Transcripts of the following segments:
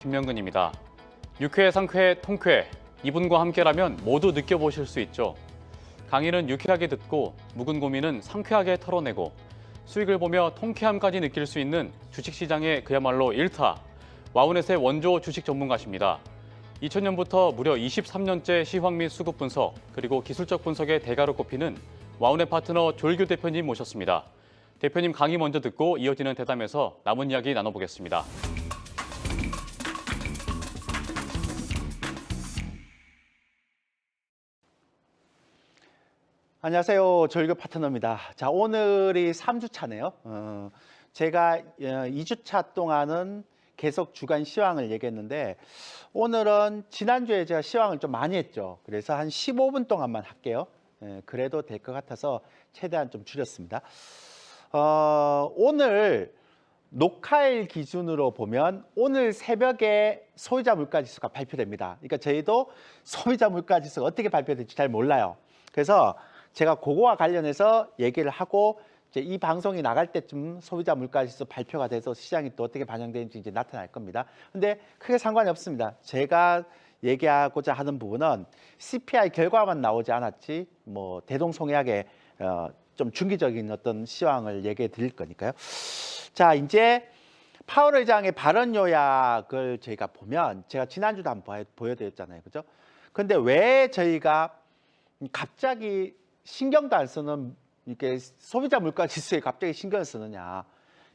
김명근입니다. 유쾌, 상쾌, 통쾌. 이분과 함께라면 모두 느껴보실 수 있죠. 강의는 유쾌하게 듣고 묵은 고민은 상쾌하게 털어내고 수익을 보며 통쾌함까지 느낄 수 있는 주식시장의 그야말로 일타. 와우넷의 원조 주식 전문가십니다. 2000년부터 무려 23년째 시황 및 수급 분석 그리고 기술적 분석의 대가로 꼽히는 와우넷 파트너 조일규 대표님 모셨습니다. 대표님 강의 먼저 듣고 이어지는 대담에서 남은 이야기 나눠보겠습니다. 안녕하세요. 조일규 파트너입니다. 자, 오늘이 3주차네요. 제가 2주차 동안은 계속 주간 시황을 얘기했는데 오늘은 지난주에 제가 시황을 좀 많이 했죠. 그래서 한 15분 동안만 할게요. 그래도 될 것 같아서 최대한 좀 줄였습니다. 오늘 녹화일 기준으로 보면 오늘 새벽에 소비자 물가지수가 발표됩니다. 그러니까 저희도 소비자 물가지수가 어떻게 발표될지 잘 몰라요. 그래서 제가 그거와 관련해서 얘기를 하고 이제 이 방송이 나갈 때쯤 소비자 물가지수 발표가 돼서 시장이 또 어떻게 반영되는지 이제 나타날 겁니다. 근데 크게 상관이 없습니다. 제가 얘기하고자 하는 부분은 CPI 결과만 나오지 않았지 뭐 대동소이하게 좀 중기적인 어떤 시황을 얘기해 드릴 거니까요. 자, 이제 파월 의장의 발언 요약을 저희가 보면 제가 지난주도 한번 보여드렸잖아요. 그죠? 근데 왜 저희가 갑자기 신경도 안 쓰는 이렇게 소비자 물가 지수에 갑자기 신경을 쓰느냐.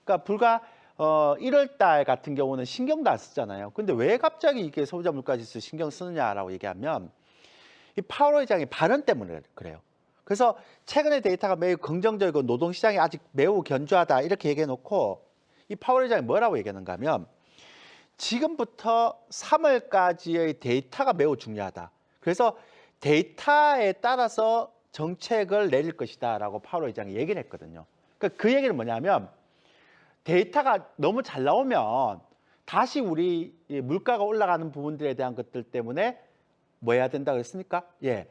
그러니까 불과 1월 달 같은 경우는 신경도 안 쓰잖아요. 근데 왜 갑자기 이게 소비자 물가 지수 신경 쓰느냐라고 얘기하면 이 파월 의장의 발언 때문에 그래요. 그래서 최근의 데이터가 매우 긍정적이고 노동시장이 아직 매우 견조하다 이렇게 얘기해 놓고 이 파월 의장이 뭐라고 얘기하는가 하면 지금부터 3월까지의 데이터가 매우 중요하다. 그래서 데이터에 따라서 정책을 내릴 것이다 라고 파월 의장이 얘기를 했거든요. 그러니까 그 얘기는 뭐냐면 데이터가 너무 잘 나오면 다시 우리 물가가 올라가는 부분들에 대한 것들 때문에 뭐 해야 된다 그랬습니까? 예,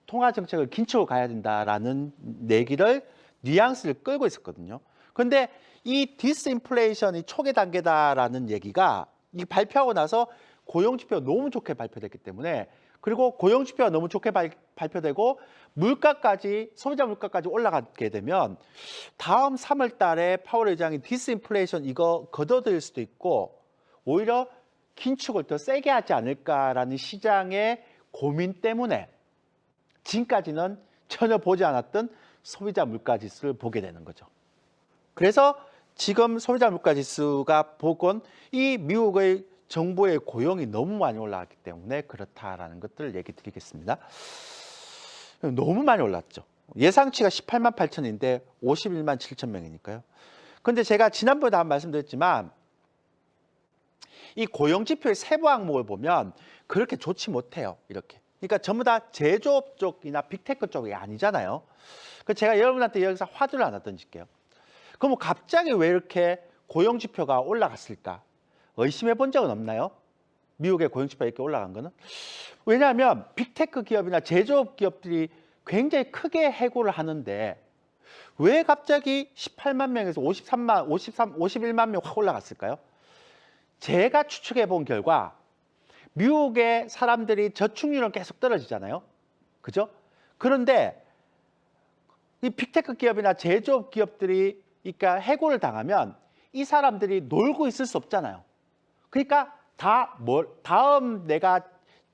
통화 정책을 긴축을 가야 된다라는 얘기를 뉘앙스를 끌고 있었거든요. 그런데 이 디스인플레이션이 초기 단계다라는 얘기가 이 발표하고 나서 고용지표가 너무 좋게 발표됐기 때문에 그리고 고용지표가 너무 좋게 발표되고 물가까지 소비자 물가까지 올라가게 되면 다음 3월 달에 파월 의장이 디스인플레이션 이거 걷어들일 수도 있고 오히려 긴축을 더 세게 하지 않을까라는 시장의 고민 때문에 지금까지는 전혀 보지 않았던 소비자 물가 지수를 보게 되는 거죠. 그래서 지금 소비자 물가 지수가 보건 이 미국의 정부의 고용이 너무 많이 올라갔기 때문에 그렇다라는 것들을 얘기 드리겠습니다. 너무 많이 올랐죠. 예상치가 18만 8천인데 51만 7천 명이니까요. 근데 제가 지난번에도 한 말씀드렸지만 이 고용 지표의 세부 항목을 보면 그렇게 좋지 못해요. 이렇게. 그러니까 전부 다 제조업 쪽이나 빅테크 쪽이 아니잖아요. 그래서 제가 여러분한테 여기서 화두를 하나 던질게요. 그럼 갑자기 왜 이렇게 고용 지표가 올라갔을까? 의심해 본 적은 없나요? 미국의 고용지표가 이렇게 올라간 거는? 왜냐하면 빅테크 기업이나 제조업 기업들이 굉장히 크게 해고를 하는데 왜 갑자기 18만 명에서 51만 명 확 올라갔을까요? 제가 추측해 본 결과 미국의 사람들이 저축률은 계속 떨어지잖아요. 그죠? 그런데 이 빅테크 기업이나 제조업 기업들이 그러니까 해고를 당하면 이 사람들이 놀고 있을 수 없잖아요. 그러니까 다음 내가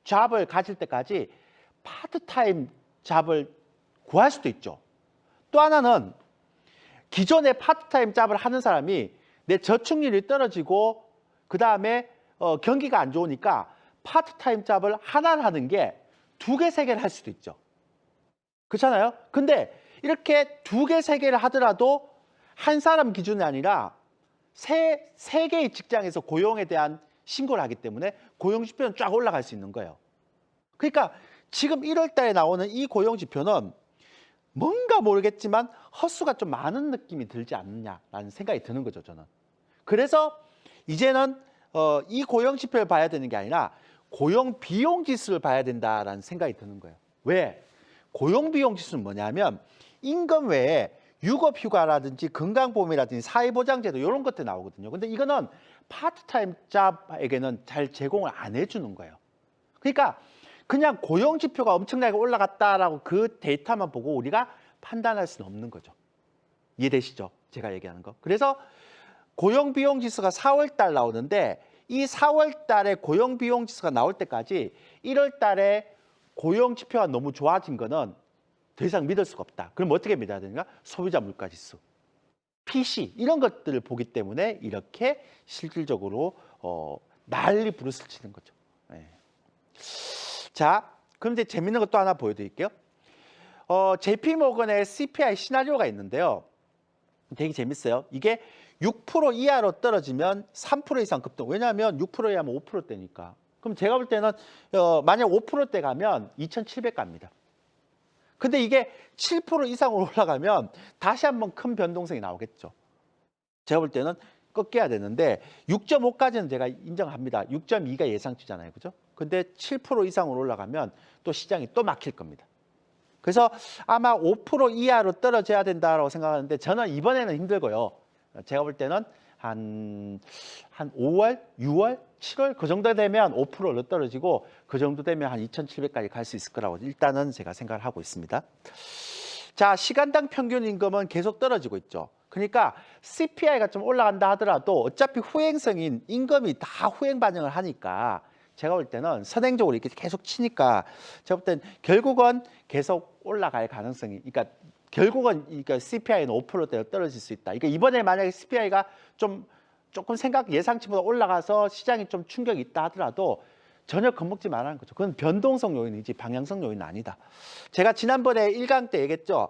잡을 가질 때까지 파트타임 잡을 구할 수도 있죠. 또 하나는 기존에 파트타임 잡을 하는 사람이 내 저축률이 떨어지고 그 다음에 경기가 안 좋으니까 파트타임 잡을 하나를 하는 게 2개, 3개를 할 수도 있죠. 그렇잖아요? 근데 이렇게 2개, 3개를 하더라도 한 사람 기준이 아니라 세 개의 직장에서 고용에 대한 신고를 하기 때문에 고용지표는 쫙 올라갈 수 있는 거예요. 그러니까 지금 1월 달에 나오는 이 고용지표는 뭔가 모르겠지만 헛수가 좀 많은 느낌이 들지 않느냐라는 생각이 드는 거죠, 저는. 그래서 이제는 이 고용지표를 봐야 되는 게 아니라 고용비용지수를 봐야 된다라는 생각이 드는 거예요. 왜? 고용비용지수는 뭐냐면 임금 외에 육업휴가라든지 건강보험이라든지 사회보장제도 이런 것들 나오거든요. 근데 이거는 파트타임 잡에게는 잘 제공을 안 해주는 거예요. 그러니까 그냥 고용지표가 엄청나게 올라갔다라고 그 데이터만 보고 우리가 판단할 수는 없는 거죠. 이해되시죠? 제가 얘기하는 거. 그래서 고용비용지수가 4월 달 나오는데 이 4월 달에 고용비용지수가 나올 때까지 1월 달에 고용지표가 너무 좋아진 거는 더 이상 믿을 수가 없다. 그럼 어떻게 믿어야 되는가? 소비자 물가지수, PC 이런 것들을 보기 때문에 이렇게 실질적으로 난리 부르스를 치는 거죠. 네. 자, 그럼 이제 재밌는 것도 하나 보여드릴게요. JP모건의 CPI 시나리오가 있는데요. 되게 재밌어요. 이게 6% 이하로 떨어지면 3% 이상 급등. 왜냐하면 6% 이하면 5%대니까. 그럼 제가 볼 때는 만약 5%대 가면 2,700 갑니다. 근데 이게 7% 이상으로 올라가면 다시 한번 큰 변동성이 나오겠죠. 제가 볼 때는 꺾여야 되는데 6.5까지는 제가 인정합니다. 6.2가 예상치잖아요. 그죠? 근데 7% 이상으로 올라가면 또 시장이 또 막힐 겁니다. 그래서 아마 5% 이하로 떨어져야 된다고 생각하는데 저는 이번에는 힘들고요. 제가 볼 때는 한 5월, 6월, 7월 그 정도 되면 5%로 떨어지고 그 정도 되면 한 2,700까지 갈 수 있을 거라고 일단은 제가 생각을 하고 있습니다. 자, 시간당 평균 임금은 계속 떨어지고 있죠. 그러니까 CPI가 좀 올라간다 하더라도 어차피 후행성인 임금이 다 후행 반영을 하니까 제가 볼 때는 선행적으로 이렇게 계속 치니까 제가 볼 때는 결국은 계속 올라갈 가능성이, 그러니까 결국은 그러니까 CPI는 5%대로 떨어질 수 있다. 그러니까 이번에 만약에 CPI가 조금 예상치보다 올라가서 시장이 좀 충격이 있다 하더라도 전혀 겁먹지 말라는 거죠. 그건 변동성 요인이지 방향성 요인은 아니다. 제가 지난번에 1강 때 얘기했죠.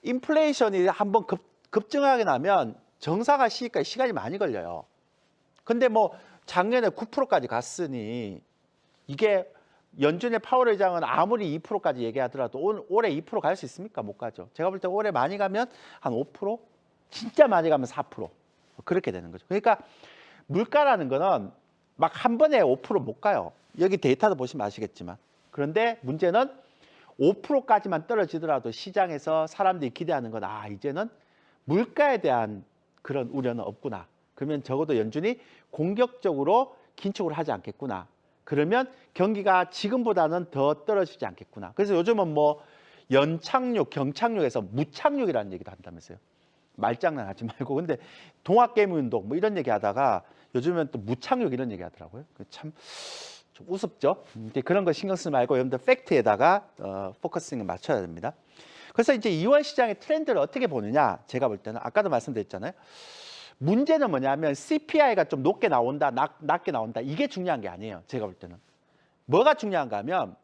인플레이션이 한번 급증하게 나면 정상화 시기까지 시간이 많이 걸려요. 근데 뭐 작년에 9%까지 갔으니 이게 연준의 파월 의장은 아무리 2%까지 얘기하더라도 올해 2% 갈 수 있습니까? 못 가죠. 제가 볼 때 올해 많이 가면 한 5%? 진짜 많이 가면 4%. 그렇게 되는 거죠. 그러니까 물가라는 거는 막 한 번에 5% 못 가요. 여기 데이터도 보시면 아시겠지만. 그런데 문제는 5%까지만 떨어지더라도 시장에서 사람들이 기대하는 건 이제는 물가에 대한 그런 우려는 없구나. 그러면 적어도 연준이 공격적으로 긴축을 하지 않겠구나. 그러면 경기가 지금보다는 더 떨어지지 않겠구나. 그래서 요즘은 뭐 연착륙, 경착륙에서 무착륙이라는 얘기도 한다면서요. 말장난 하지 말고. 근데 동학개미운동 뭐 이런 얘기 하다가 요즘은 또 무착륙 이런 얘기 하더라고요. 참 좀 우습죠. 그런 거 신경 쓰지 말고 여러분들 팩트에다가 포커싱을 맞춰야 됩니다. 그래서 이제 2월 시장의 트렌드를 어떻게 보느냐. 제가 볼 때는 아까도 말씀드렸잖아요. 문제는 뭐냐면 CPI가 좀 높게 나온다, 낮게 나온다. 이게 중요한 게 아니에요. 제가 볼 때는. 뭐가 중요한가 하면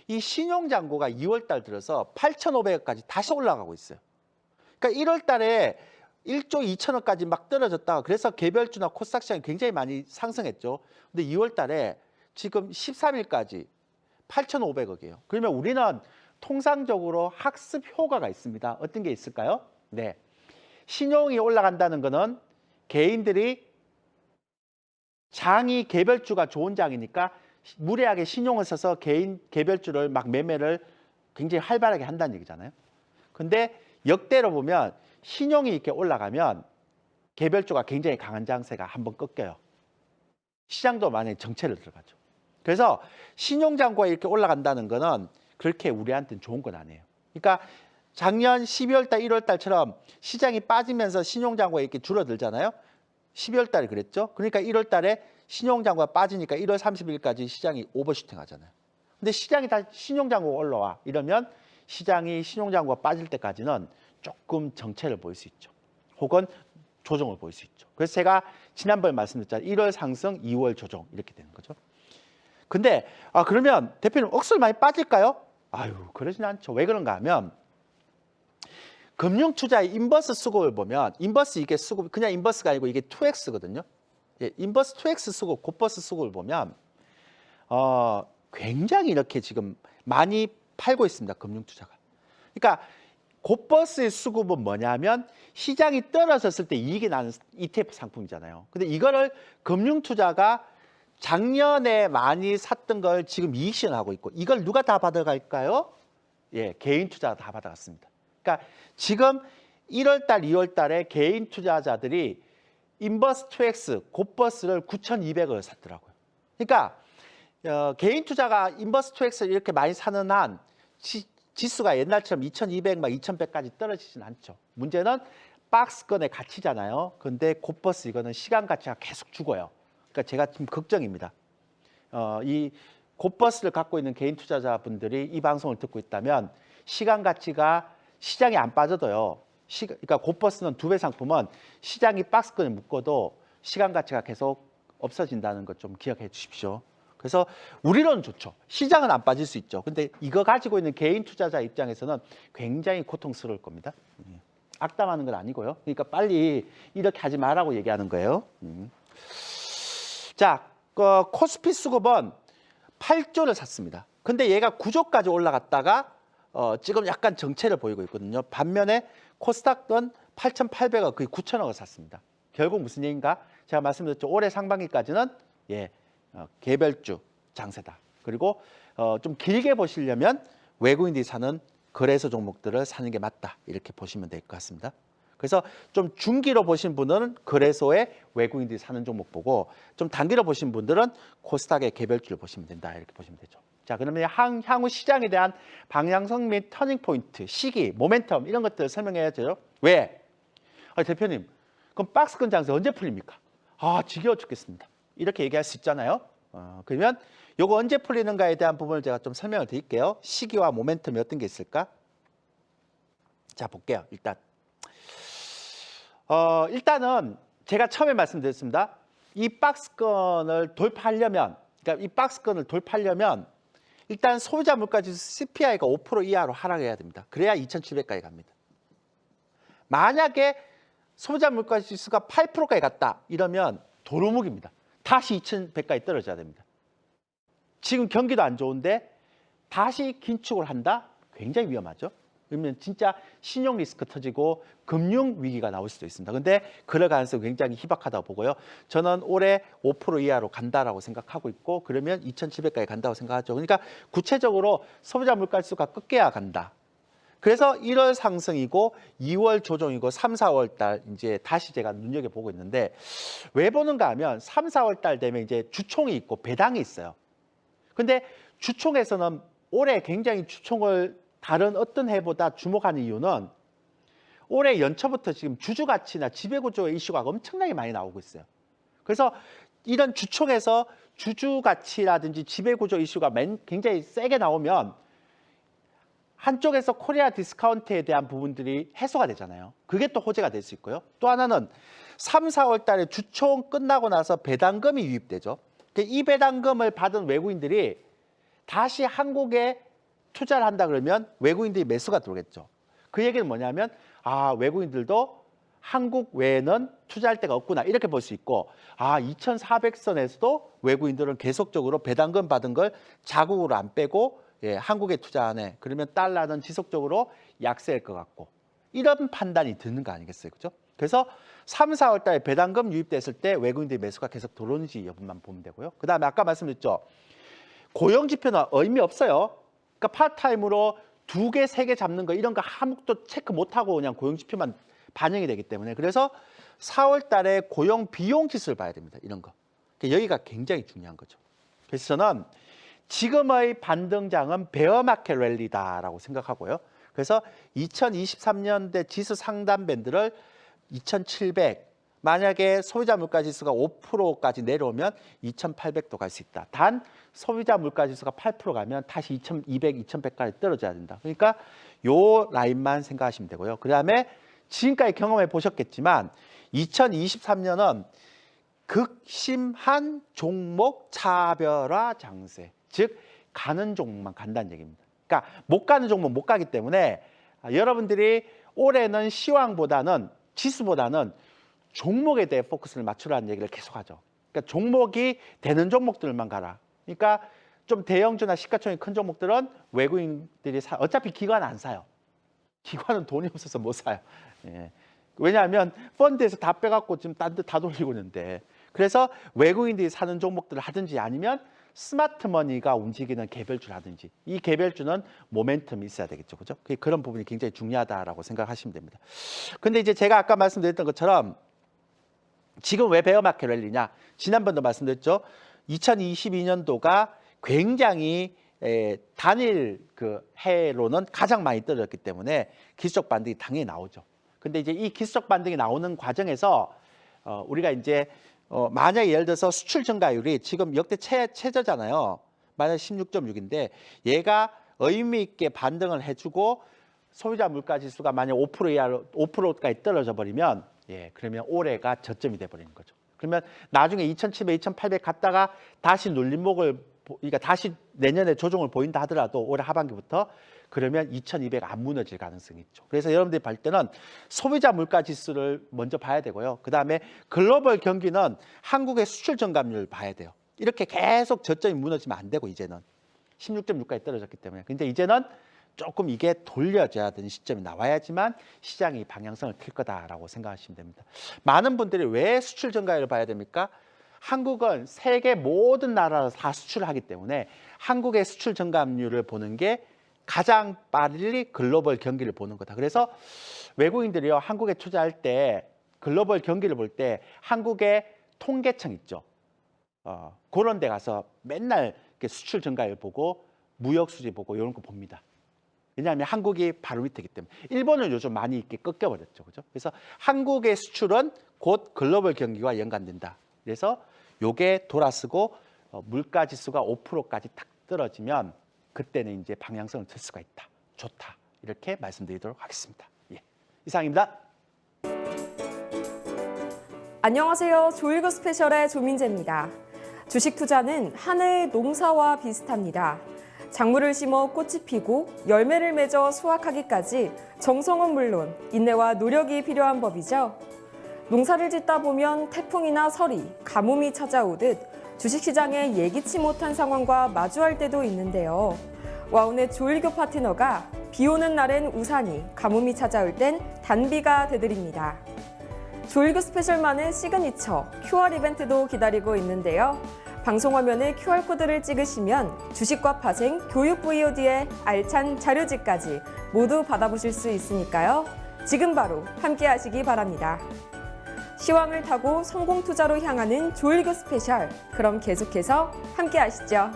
이 신용잔고가 2월 달 들어서 8,500억까지 다시 올라가고 있어요. 그러니까 1월 달에 1조 2천억까지 막 떨어졌다가 그래서 개별주나 코스닥 시장이 굉장히 많이 상승했죠. 근데 2월 달에 지금 13일까지 8,500억이에요. 그러면 우리는 통상적으로 학습 효과가 있습니다. 어떤 게 있을까요? 네. 신용이 올라간다는 거는 개인들이 장이 개별주가 좋은 장이니까 무리하게 신용을 써서 개별주를 막 매매를 굉장히 활발하게 한다는 얘기잖아요. 근데 역대로 보면 신용이 이렇게 올라가면 개별주가 굉장히 강한 장세가 한번 꺾여요. 시장도 만약에 정체를 들어가죠. 그래서 신용잔고가 이렇게 올라간다는 거는 그렇게 우리한테는 좋은 건 아니에요. 그러니까 작년 12월 달, 1월 달처럼 시장이 빠지면서 신용잔고가 이렇게 줄어들잖아요. 12월 달에 그랬죠. 그러니까 1월 달에 신용잔고가 빠지니까 1월 30일까지 시장이 오버슈팅 하잖아요. 근데 시장이 다시 신용잔고가 올라와. 이러면 시장이 신용잔고가 빠질 때까지는 조금 정체를 보일 수 있죠. 혹은 조정을 보일 수 있죠. 그래서 제가 지난번에 말씀드렸잖아요. 1월 상승, 2월 조정 이렇게 되는 거죠. 근데 그러면 대표님 억수로 많이 빠질까요? 그러진 않죠. 왜 그런가 하면 금융투자의 인버스 수급을 보면 인버스 이게 수급 그냥 인버스가 아니고 이게 2X거든요. 예, 인버스 2X 수급, 곧버스 수급을 보면 굉장히 이렇게 지금 많이 팔고 있습니다. 금융투자가. 그러니까 곧버스의 수급은 뭐냐면 시장이 떨어졌을 때 이익이 나는 ETF 상품이잖아요. 근데 이거를 금융투자가 작년에 많이 샀던 걸 지금 이익 실현하고 있고 이걸 누가 다 받아갈까요? 예, 개인 투자가 다 받아갔습니다. 그러니까 지금 1월 달, 2월 달에 개인 투자자들이 인버스 2X 곧버스를 9,200을 샀더라고요. 그러니까 개인 투자가 인버스 2X를 이렇게 많이 사는 한 지수가 옛날처럼 2,200, 막 2,100까지 떨어지진 않죠. 문제는 박스권의 가치잖아요. 근데 곧버스 이거는 시간 가치가 계속 죽어요. 그러니까 제가 지금 걱정입니다. 이 곧버스를 갖고 있는 개인 투자자분들이 이 방송을 듣고 있다면 시간 가치가 시장에 안 빠져도요. 그러니까 곧버스는 2배 상품은 시장이 박스권에 묶어도 시간 가치가 계속 없어진다는 것 좀 기억해 주십시오. 그래서 우리로는 좋죠. 시장은 안 빠질 수 있죠. 근데 이거 가지고 있는 개인 투자자 입장에서는 굉장히 고통스러울 겁니다. 악담하는 건 아니고요. 그러니까 빨리 이렇게 하지 말라고 얘기하는 거예요. 자, 코스피 수급은 8조를 샀습니다. 근데 얘가 9조까지 올라갔다가 지금 약간 정체를 보이고 있거든요. 반면에 코스닥은 8,800억, 거의 9천억을 샀습니다. 결국 무슨 얘기인가? 제가 말씀드렸죠. 올해 상반기까지는 개별주 장세다. 그리고 좀 길게 보시려면 외국인들이 사는 거래소 종목들을 사는 게 맞다. 이렇게 보시면 될 것 같습니다. 그래서 좀 중기로 보신 분들은 거래소에 외국인들이 사는 종목 보고 좀 단기로 보신 분들은 코스닥의 개별주를 보시면 된다. 이렇게 보시면 되죠. 자, 그러면 향후 시장에 대한 방향성 및 터닝 포인트, 시기, 모멘텀 이런 것들을 설명해야죠. 왜? 대표님, 그럼 박스권 장세 언제 풀립니까? 지겨워 죽겠습니다. 이렇게 얘기할 수 있잖아요. 그러면 요거 언제 풀리는가에 대한 부분을 제가 좀 설명을 드릴게요. 시기와 모멘텀이 어떤 게 있을까? 자, 볼게요. 일단은 제가 처음에 말씀드렸습니다. 이 박스권을 돌파하려면, 그러니까 이 박스권을 돌파하려면 일단 소비자 물가지수 CPI가 5% 이하로 하락해야 됩니다. 그래야 2,700까지 갑니다. 만약에 소비자 물가지수가 8%까지 갔다 이러면 도루묵입니다. 다시 2,100까지 떨어져야 됩니다. 지금 경기도 안 좋은데 다시 긴축을 한다? 굉장히 위험하죠. 그러면 진짜 신용 리스크 터지고 금융 위기가 나올 수도 있습니다. 근데 그럴 가능성이 굉장히 희박하다고 보고요. 저는 올해 5% 이하로 간다라고 생각하고 있고 그러면 2,700까지 간다고 생각하죠. 그러니까 구체적으로 소비자 물가지수가 꺾여야 간다. 그래서 1월 상승이고 2월 조정이고 3, 4월 달 이제 다시 제가 눈여겨보고 있는데 왜 보는가 하면 3, 4월 달 되면 이제 주총이 있고 배당이 있어요. 근데 주총에서는 올해 굉장히 주총을 다른 어떤 해보다 주목하는 이유는 올해 연초부터 지금 주주가치나 지배구조의 이슈가 엄청나게 많이 나오고 있어요. 그래서 이런 주총에서 주주가치라든지 지배구조 이슈가 굉장히 세게 나오면 한쪽에서 코리아 디스카운트에 대한 부분들이 해소가 되잖아요. 그게 또 호재가 될 수 있고요. 또 하나는 3, 4월 달에 주총 끝나고 나서 배당금이 유입되죠. 이 배당금을 받은 외국인들이 다시 한국에 투자를 한다 그러면 외국인들이 매수가 들어오겠죠. 그 얘기는 뭐냐면 외국인들도 한국 외에는 투자할 데가 없구나 이렇게 볼 수 있고 2,400선에서도 외국인들은 계속적으로 배당금 받은 걸 자국으로 안 빼고 한국에 투자하네. 그러면 달러는 지속적으로 약세일 것 같고 이런 판단이 드는 거 아니겠어요, 그죠? 그래서 3, 4월 달에 배당금 유입됐을 때 외국인들의 매수가 계속 들어오는지 여부만 보면 되고요. 그다음에 아까 말씀드렸죠. 고용 지표는 의미 없어요. 그러니까 파트타임으로 2개, 3개 잡는 거 이런 거 아무것도 체크 못하고 그냥 고용 지표만 반영이 되기 때문에 그래서 4월 달에 고용 비용 지수를 봐야 됩니다. 이런 거. 그러니까 여기가 굉장히 중요한 거죠. 그래서 저는 지금의 반등장은 베어마켓 랠리다라고 생각하고요. 그래서 2023년대 지수 상단 밴드를 2,700, 만약에 소비자 물가 지수가 5%까지 내려오면 2,800도 갈 수 있다. 단 소비자 물가 지수가 8% 가면 다시 2,200, 2,100까지 떨어져야 된다. 그러니까 요 라인만 생각하시면 되고요. 그다음에 지금까지 경험해 보셨겠지만 2023년은 극심한 종목 차별화 장세. 즉 가는 종목만 간다는 얘기입니다. 그러니까 못 가는 종목 못 가기 때문에 여러분들이 올해는 시황보다는 지수보다는 종목에 대해 포커스를 맞추라는 얘기를 계속하죠. 그러니까 종목이 되는 종목들만 가라. 그러니까 좀 대형주나 시가총액 큰 종목들은 외국인들이 어차피 기관 안 사요. 기관은 돈이 없어서 못 사요. 왜냐하면 펀드에서 다 빼갖고 지금 딴 데 다 돌리고 있는데 그래서 외국인들이 사는 종목들을 하든지 아니면 스마트머니가 움직이는 개별주라든지 이 개별주는 모멘텀이 있어야 되겠죠. 그죠? 그런 부분이 굉장히 중요하다라고 생각하시면 됩니다. 근데 이제 제가 아까 말씀드렸던 것처럼 지금 왜 베어마켓 랠리냐? 지난번도 말씀드렸죠. 2022년도가 굉장히 단일 그 해로는 가장 많이 떨어졌기 때문에 기술적 반등이 당연히 나오죠. 근데 이제 이 기술적 반등이 나오는 과정에서 우리가 이제 만약에 예를 들어서 수출 증가율이 지금 역대 최저잖아요. 만약 16.6인데 얘가 의미 있게 반등을 해주고 소비자 물가 지수가 만약 5% 이하로 5%까지 떨어져 버리면 그러면 올해가 저점이 돼 버리는 거죠. 그러면 나중에 2,700, 2,800 갔다가 다시 눌림목을 그러니까 다시 내년에 조정을 보인다 하더라도 올해 하반기부터 그러면 2,200 안 무너질 가능성이 있죠. 그래서 여러분들이 볼 때는 소비자 물가 지수를 먼저 봐야 되고요. 그다음에 글로벌 경기는 한국의 수출 증감률 봐야 돼요. 이렇게 계속 저점이 무너지면 안 되고 이제는 16.6까지 떨어졌기 때문에. 근데 이제는 조금 이게 돌려져야 되는 시점이 나와야지만 시장이 방향성을 틀 거다라고 생각하시면 됩니다. 많은 분들이 왜 수출 증가율을 봐야 됩니까? 한국은 세계 모든 나라로 다 수출을 하기 때문에 한국의 수출 증감률을 보는 게 가장 빨리 글로벌 경기를 보는 거다. 그래서 외국인들이요, 한국에 투자할 때 글로벌 경기를 볼 때 한국의 통계청 있죠. 그런 데 가서 맨날 이렇게 수출 증가율 보고 무역 수지 보고 이런 거 봅니다. 왜냐하면 한국이 바로 밑이기 때문에. 일본은 요즘 많이 이렇게 꺾여버렸죠. 그죠? 그래서 한국의 수출은 곧 글로벌 경기와 연관된다. 그래서 요게 돌아서고 물가 지수가 5%까지 탁 떨어지면 그때는 이제 방향성을 틀 수가 있다. 좋다. 이렇게 말씀드리도록 하겠습니다. 이상입니다. 안녕하세요. 조일구 스페셜의 조민재입니다. 주식 투자는 한 해의 농사와 비슷합니다. 작물을 심어 꽃이 피고 열매를 맺어 수확하기까지 정성은 물론 인내와 노력이 필요한 법이죠. 농사를 짓다 보면 태풍이나 서리, 가뭄이 찾아오듯 주식시장에 예기치 못한 상황과 마주할 때도 있는데요. 와운의 조일교 파트너가 비 오는 날엔 우산이, 가뭄이 찾아올 땐 단비가 되드립니다. 조일교 스페셜만의 시그니처 QR 이벤트도 기다리고 있는데요. 방송 화면에 QR코드를 찍으시면 주식과 파생, 교육 VOD의 알찬 자료집까지 모두 받아보실 수 있으니까요. 지금 바로 함께 하시기 바랍니다. 시황을 타고 성공 투자로 향하는 조일교 스페셜. 그럼 계속해서 함께 하시죠.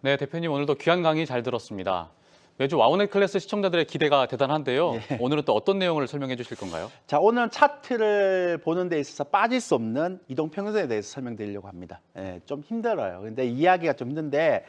네, 대표님 오늘도 귀한 강의 잘 들었습니다. 매주 와우넷 클래스 시청자들의 기대가 대단한데요. 오늘은 또 어떤 내용을 설명해 주실 건가요? 자, 오늘 차트를 보는 데 있어서 빠질 수 없는 이동평균선에 대해서 설명드리려고 합니다. 좀 힘들어요. 근데 이해하기가 좀 힘든데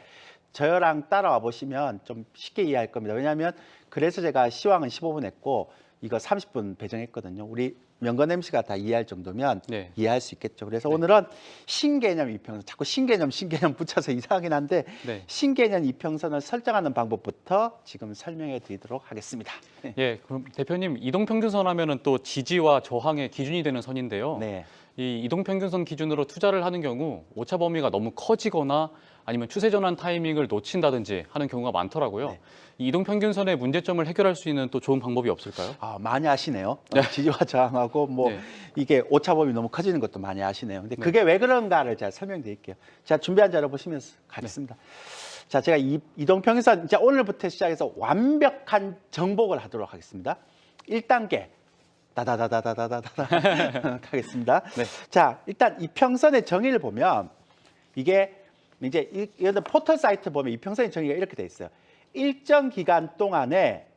저랑 따라와 보시면 좀 쉽게 이해할 겁니다. 왜냐하면 그래서 제가 시황은 15분 했고 이거 30분 배정했거든요. 우리 명건 MC가 다 이해할 정도면 이해할 수 있겠죠. 그래서 오늘은 신개념 이평선, 자꾸 신개념 붙여서 이상하긴 한데 신개념 이평선을 설정하는 방법부터 지금 설명해 드리도록 하겠습니다. 그럼 대표님 이동평균선 하면은 또 지지와 저항의 기준이 되는 선인데요. 이 이동평균선 기준으로 투자를 하는 경우 오차 범위가 너무 커지거나 아니면 추세 전환 타이밍을 놓친다든지 하는 경우가 많더라고요. 이 이동평균선의 문제점을 해결할 수 있는 또 좋은 방법이 없을까요? 많이 아시네요. 지지와 저항하고 이게 오차 범위 너무 커지는 것도 많이 아시네요. 근데 그게 왜 그런가를 제가 설명드릴게요. 제가 준비한 자료 보시면서 가겠습니다. 자, 제가 이동평균선 이제 오늘부터 시작해서 완벽한 정복을 하도록 하겠습니다. 1단계 다다다다다다다다 가겠습니다. 자, 일단 이평선의 정의를 보면 이게 이제 예를 들어 포털 사이트 보면 이평선의 정의가 이렇게 돼 있어요. 일정 기간 동안에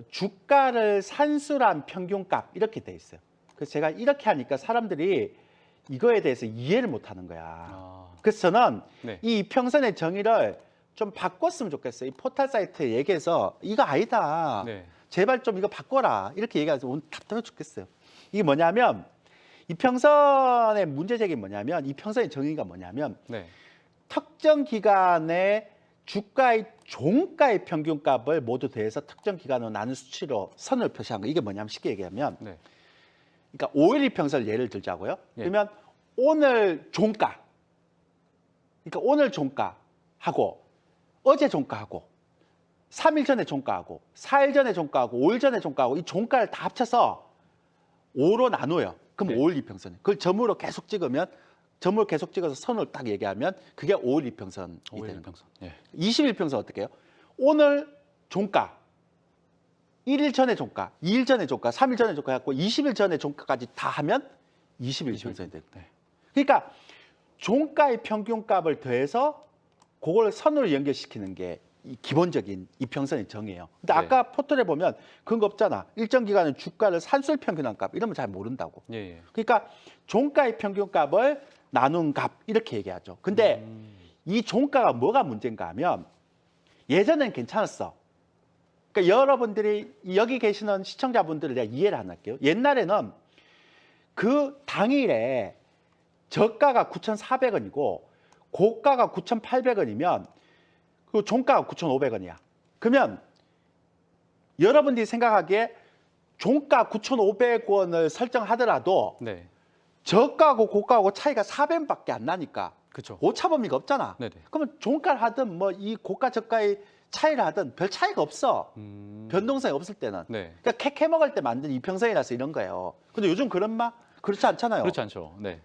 주가를 산술한 평균값 이렇게 돼 있어요. 그래서 제가 이렇게 하니까 사람들이 이거에 대해서 이해를 못 하는 거야. 그래서 저는 이 이평선의 정의를 좀 바꿨으면 좋겠어요. 이 포털 사이트에 얘기해서 이거 아니다. 제발 좀 이거 바꿔라. 이렇게 얘기해서 오늘 답답해 죽겠어요. 이게 뭐냐면 이평선의 문제제기 뭐냐면 이평선의 정의가 뭐냐면 특정 기간에 주가의 종가의 평균값을 모두 더해서 특정 기간으로 나눈 수치로 선을 표시한 거. 이게 뭐냐면 쉽게 얘기하면 그러니까 5일 이평선을 예를 들자고요. 그러면 오늘 종가, 그러니까 오늘 종가하고 어제 종가하고 3일 전에 종가하고 4일 전에 종가하고 5일 전에 종가하고 이 종가를 다 합쳐서 5로 나눠요. 그럼 5일 이평선이에요. 그걸 점으로 계속 찍으면 점을 계속 찍어서 선을 딱 얘기하면 그게 5일 이평선이 5일 되는 거예요. 평선. 예. 20일평선 어떻게 해요? 오늘 종가, 1일 전에 종가, 2일 전에 종가, 3일 전에 종가 해갖고 20일 전에 종가까지 다 하면 20일평선이 돼요. 네. 그러니까 종가의 평균값을 더해서 그걸 선으로 연결시키는 게 이 기본적인 이평선의 정의예요. 근데 네. 아까 포털에 보면 그런 거 없잖아. 일정 기간의 주가를 산술 평균한 값 이러면 잘 모른다고. 예, 예. 그러니까 종가의 평균값을 나눈 값 이렇게 얘기하죠. 근데 이 종가가 뭐가 문제인가 하면 예전엔 괜찮았어. 그러니까 여러분들이 여기 계시는 시청자분들을 내가 이해를 안 할게요. 옛날에는 그 당일에 저가가 9,400원이고 고가가 9,800원이면 그 종가가 9,500원이야. 그러면 여러분들이 생각하기에 종가 9,500원을 설정하더라도 네. 저가하고 고가하고 차이가 400원밖에 안 나니까 그렇죠. 오차 범위가 없잖아. 네네. 그러면 종가를 하든 뭐 이 고가 저가의 차이를 하든 별 차이가 없어. 변동성이 없을 때는. 네. 그러니까 캐캐 먹을 때 만든 이평선이라서 이런 거예요. 근데 요즘 그런 마 그렇지 않잖아요. 그렇지 않죠. 네.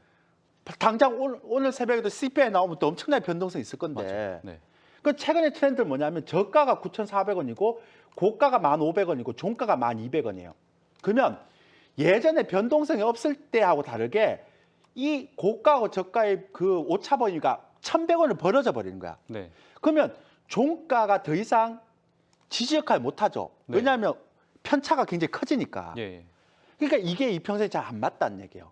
당장 오늘 새벽에도 CPI 나오면 또 엄청나게 변동성이 있을 건데. 맞아요. 네. 그 최근의 트렌드는 뭐냐면 저가가 9,400원이고 고가가 1,500원이고 종가가 1,200원이에요. 그러면 예전에 변동성이 없을 때하고 다르게 이 고가하고 저가의 그 오차 범위가 1,100원을 벌어져 버리는 거야. 네. 그러면 종가가 더 이상 지지 역할을 못 하죠. 네. 왜냐하면 편차가 굉장히 커지니까. 예, 예. 그러니까 이게 이평선이 잘 안 맞다는 얘기예요.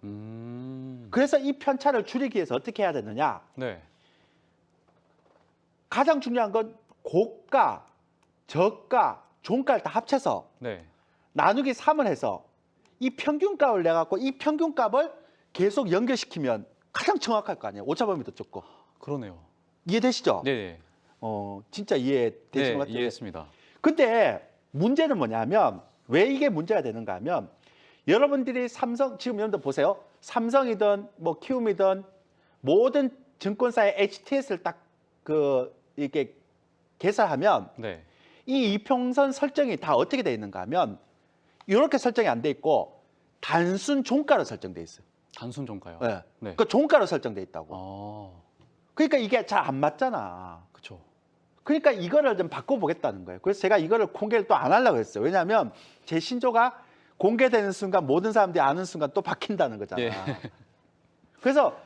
그래서 이 편차를 줄이기 위해서 어떻게 해야 되느냐? 네. 가장 중요한 건 고가, 저가, 종가를 다 합쳐서 네. 나누기 3을 해서 이 평균값을 내갖고 이 평균값을 계속 연결시키면 가장 정확할 거 아니에요. 오차범위도 적고. 그러네요. 이해되시죠? 네. 진짜 이해되시는 네, 것 같아요. 이해했습니다. 근데 문제는 뭐냐면 왜 이게 문제가 되는가 하면 여러분들이 삼성 지금 여러분들 보세요. 삼성이든 뭐 키움이든 모든 증권사의 HTS를 딱 이렇게 개설하면 네. 이 이평선 설정이 다 어떻게 돼 있는가 하면 이렇게 설정이 안 돼 있고 단순 종가로 설정돼 있어요. 단순 종가요. 네. 네. 그 종가로 설정돼 있다고. 아, 그러니까 이게 잘 안 맞잖아. 그렇죠. 그러니까 이거를 좀 바꿔보겠다는 거예요. 그래서 제가 이거를 공개를 또 안 하려고 했어요. 왜냐하면 제 신조가 공개되는 순간 모든 사람들이 아는 순간 또 바뀐다는 거잖아. 예. 그래서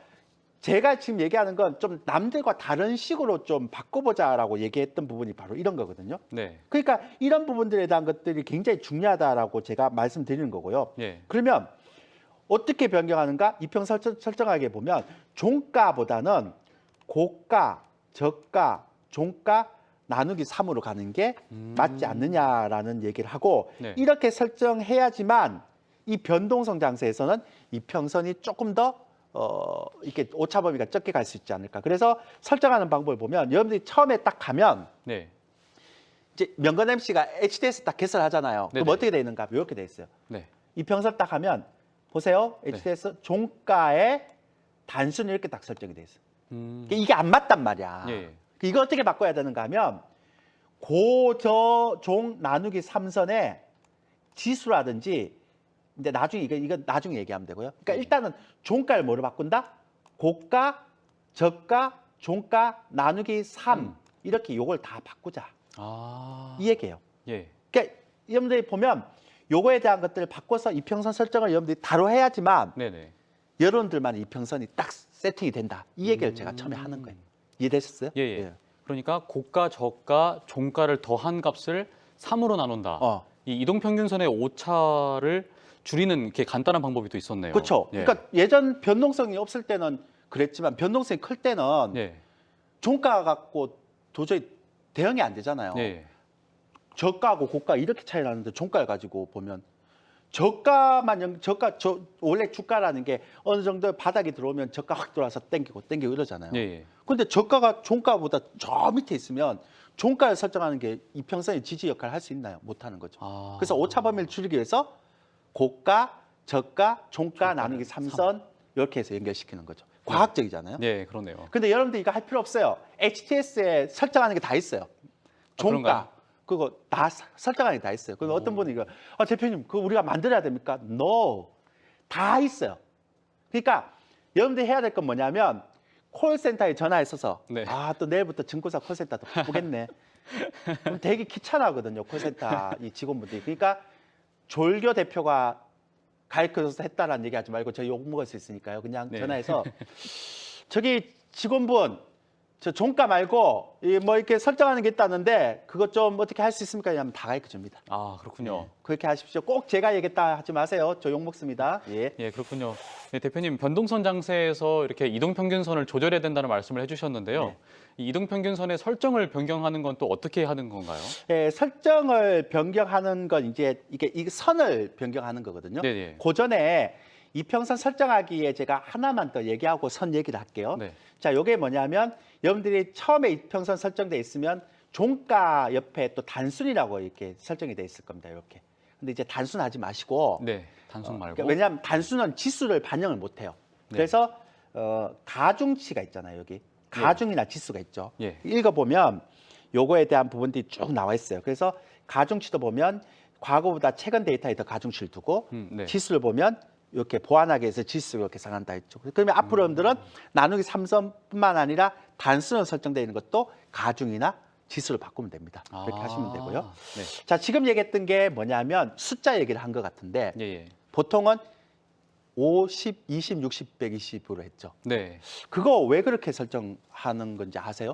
제가 지금 얘기하는 건 좀 남들과 다른 식으로 좀 바꿔보자라고 얘기했던 부분이 바로 이런 거거든요. 네. 그러니까 이런 부분들에 대한 것들이 굉장히 중요하다라고 제가 말씀드리는 거고요. 예. 그러면 어떻게 변경하는가? 이평 설정하게 보면 종가보다는 고가, 저가, 종가 나누기 3으로 가는 게 맞지 않느냐라는 얘기를 하고 네. 이렇게 설정해야지만 이 변동성 장세에서는 이평선이 조금 더 이렇게 오차 범위가 적게 갈 수 있지 않을까. 그래서 설정하는 방법을 보면 여러분들이 처음에 딱 가면 네. 이제 명건 MC가 HDS 딱 개설하잖아요. 그럼 네네. 어떻게 돼 있는가? 이렇게 돼 있어요. 네. 이평선 딱 하면 보세요. HDS 종가의 단순히 이렇게 딱 설정이 돼 있어요. 이게 안 맞단 말이야. 예. 이거 어떻게 바꿔야 되는가 하면 고저종 나누기 3선의 지수라든지 근데 나중에 이거 나중에 얘기하면 되고요. 그러니까 일단은 종가를 뭐로 바꾼다? 고가, 저가, 종가 나누기 3 이렇게 요걸 다 바꾸자. 아. 이 얘기예요. 예. 그러니까 여러분들이 보면 요거에 대한 것들을 바꿔서 이평선 설정을 여러분들이 바로 해야지만 네네. 여러분들만 이평선이 딱 세팅이 된다. 이 얘기를 제가 처음에 하는 거예요. 이해되셨어요? 예, 예. 그러니까 고가, 저가, 종가를 더한 값을 3으로 나눈다. 이 이동평균선의 오차를 줄이는 이렇게 간단한 방법이 또 있었네요. 그렇죠. 예. 그러니까 예전 변동성이 없을 때는 그랬지만 변동성이 클 때는 예. 종가 갖고 도저히 대응이 안 되잖아요. 예. 저가하고 고가 이렇게 차이 나는데 종가를 가지고 보면 원래 주가라는 게 어느 정도 바닥이 들어오면 저가 확 들어와서 땡기고 이러잖아요. 예. 예. 근데 저가가 종가보다 저 밑에 있으면 종가를 설정하는 게 이평선의 지지 역할을 할 수 있나요? 못 하는 거죠. 아. 그래서 오차 범위를 줄이기 위해서 고가, 저가, 종가 나누기 3선 이렇게 해서 연결시키는 거죠. 과학적이잖아요. 네, 그러네요. 근데 여러분들 이거 할 필요 없어요. HTS에 설정하는 게 다 있어요. 종가, 그런가요? 그거 다 설정하는 게 다 있어요. 그럼 어떤 분이 이거 대표님 그거 우리가 만들어야 됩니까? No, 다 있어요. 그러니까 여러분들이 해야 될 건 뭐냐면 콜센터에 전화했어서 네. 아, 또 내일부터 증권사 콜센터도 바쁘겠네. 그럼 되게 귀찮아하거든요, 콜센터 이 직원분들이. 그러니까 졸교 대표가 가르쳐줘서 했다라는 얘기하지 말고 저 욕 먹을 수 있으니까요. 그냥 네. 전화해서 저기 직원분 저 종가 말고 뭐 이렇게 설정하는 게 있다는데 그것 좀 어떻게 할 수 있습니까? 하면 다 가르쳐 줍니다. 아, 그렇군요. 그렇게 하십시오. 꼭 제가 얘기했다 하지 마세요. 저 욕 먹습니다. 예. 예, 그렇군요. 네, 대표님, 변동선 장세에서 이렇게 이동평균선을 조절해야 된다는 말씀을 해주셨는데요. 네. 이 이동평균선의 설정을 변경하는 건 또 어떻게 하는 건가요? 예, 설정을 변경하는 건 이제 이게 이 선을 변경하는 거거든요. 네, 그 전에 이평선 설정하기에 제가 하나만 더 얘기하고 선 얘기를 할게요. 네. 자, 요게 뭐냐면 여러분들이 처음에 이평선 설정돼 있으면 종가 옆에 또 단순이라고 이렇게 설정이 돼 있을 겁니다. 이렇게. 근데 이제 단순하지 마시고 네, 단순 말고. 그러니까 왜냐하면 단순은 지수를 반영을 못 해요. 네. 그래서 가중치가 있잖아요. 여기 가중이나 지수가 있죠. 예. 읽어보면 요거에 대한 부분들이 쭉 나와 있어요. 그래서 가중치도 보면 과거보다 최근 데이터에 더 가중치를 두고 네. 지수를 보면 이렇게 보완하기 위해서 지수가 이렇게 상한다 했죠. 그러면 앞으로 여러분들은 나누기 3선뿐만 아니라 단순으로 설정되어 있는 것도 가중이나 지수를 바꾸면 됩니다. 그렇게 하시면 되고요. 네. 자, 지금 얘기했던 게 뭐냐면 숫자 얘기를 한 것 같은데 예, 예. 보통은 50, 20, 60, 120으로 했죠. 네. 그거 왜 그렇게 설정하는 건지 아세요?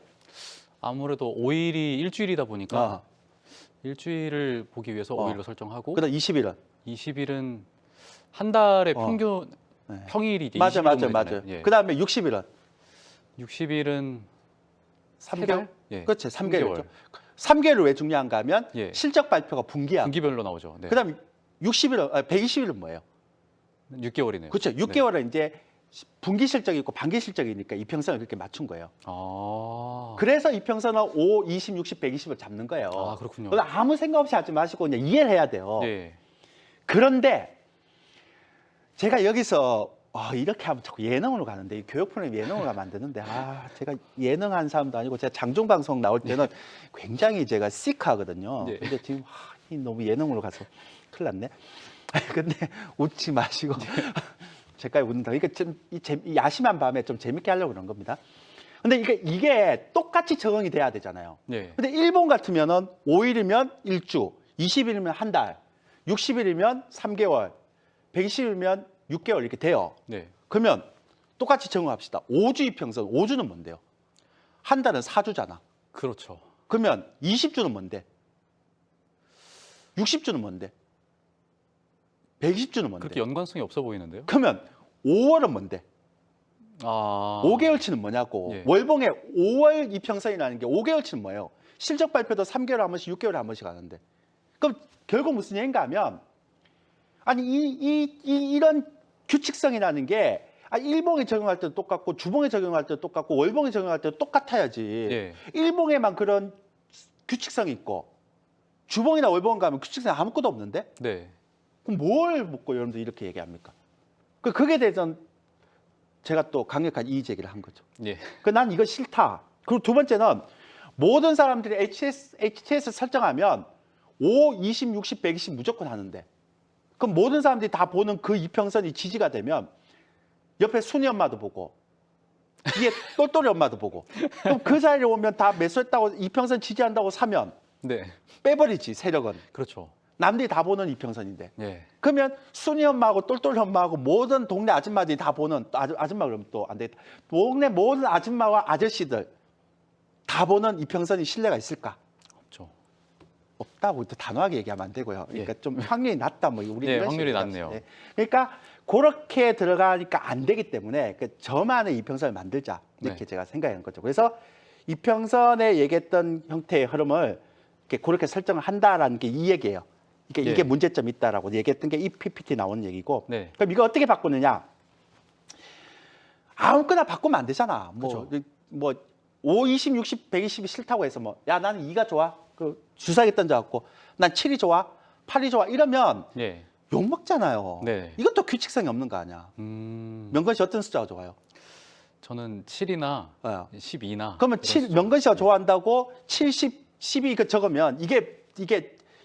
아무래도 5일이 일주일이다 보니까 어. 일주일을 보기 위해서 5일로 설정하고 그다음 20일은 20일은 한 달의 어. 평균 네. 평일이 이제 맞아, 20일 맞아, 정도 맞아. 되잖아요. 예. 그다음에 60일은 60일은 3개월? 예. 그렇죠, 3개월이죠. 3개월. 3개월이 왜 중요한가 하면 예. 실적 발표가 분기야. 분기별로 나오죠. 네. 그다음에 60일은 120일은 뭐예요? 6개월이네요. 그렇죠. 6개월은 이제 분기 실적이 있고 반기 실적이니까 이평선을 그렇게 맞춘 거예요. 아. 그래서 이평선은 5, 20, 60, 120을 잡는 거예요. 아, 그렇군요. 그래서 아무 생각 없이 하지 마시고 그냥 이해를 해야 돼요. 예. 그런데 제가 여기서 이렇게 하면 자꾸 예능으로 가는데 이 교육 프로그램 예능으로 가면 안 되는데 제가 예능한 사람도 아니고 제가 장종방송 나올 때는 굉장히 제가 시크하거든요. 네. 근데 지금 너무 예능으로 가서 큰일 났네. 근데 웃지 마시고 제까지 웃는다. 그러니까 좀 이 야심한 밤에 좀 재밌게 하려고 그런 겁니다. 근데 이게 똑같이 적응이 돼야 되잖아요. 예. 근데 일본 같으면은 5일이면 1주, 20일이면 한 달, 60일이면 3개월, 120일이면 6개월 이렇게 돼요. 네. 그러면 똑같이 적응합시다. 5주 이평선, 5주는 뭔데요? 한 달은 4주잖아. 그렇죠. 그러면 20주는 뭔데? 60주는 뭔데? 120주는 뭔데? 그렇게 연관성이 없어 보이는데요. 그러면 5월은 뭔데? 아. 5개월치는 뭐냐고. 예. 월봉의 5월 이평선이라는 게 5개월치는 뭐예요? 실적 발표도 3개월에 한 번씩, 6개월에 한 번씩 하는데. 그럼 결국 무슨 얘기인가 하면 아니 이런 규칙성이라는 게 일봉에 적용할 때도 똑같고 주봉에 적용할 때도 똑같고 월봉에 적용할 때도 똑같아야지. 예. 일봉에만 그런 규칙성이 있고 주봉이나 월봉 가면 규칙성이 아무것도 없는데 네. 그럼 뭘 묻고 여러분들 이렇게 얘기합니까? 그게 대해서 제가 또 강력한 이의 제기를 한 거죠. 예. 난 이거 싫다. 그리고 두 번째는 모든 사람들이 HTS 설정하면 5, 20, 60, 120 무조건 하는데 그럼 모든 사람들이 다 보는 그 이평선이 지지가 되면 옆에 순이 엄마도 보고 뒤에 똘똘이 엄마도 보고 그럼 그 자리에 오면 다 매수했다고 이평선 지지한다고 사면 네. 빼버리지 세력은. 그렇죠. 남들이 다 보는 이평선인데. 예. 그러면 순이 엄마하고 똘똘이 엄마하고 모든 동네 아줌마들이 다 보는 아줌마 그러면 또 안 되겠다. 동네 모든 아줌마와 아저씨들 다 보는 이평선이 신뢰가 있을까? 없죠. 없다고 또 단호하게 얘기하면 안 되고요. 그러니까 예. 좀 확률이 낮다 뭐 우리 예, 이런 확률이 식으로 낮네요. 네. 그러니까 그렇게 들어가니까 안 되기 때문에 저만의 이평선을 만들자 이렇게 네. 제가 생각한 거죠. 그래서 이평선에 얘기했던 형태의 흐름을 그렇게 설정을 한다라는 게 이 얘기예요. 예. 이게 문제점이 있다라고 얘기했던 게 이 PPT 나온 얘기고. 네. 그럼 이거 어떻게 바꾸느냐? 아무거나 바꾸면 안 되잖아. 뭐 5, 20, 60, 120이 싫다고 해서 야 나는 2가 좋아. 주사기 던져갖고 난 7이 좋아. 8이 좋아. 이러면 예. 욕 먹잖아요. 네. 이건 또 규칙성이 없는 거 아니야. 명건 씨 어떤 숫자가 좋아요? 저는 7이나 어. 12나. 그러면 명건 씨가 좋아한다고 70, 12 적으면 이게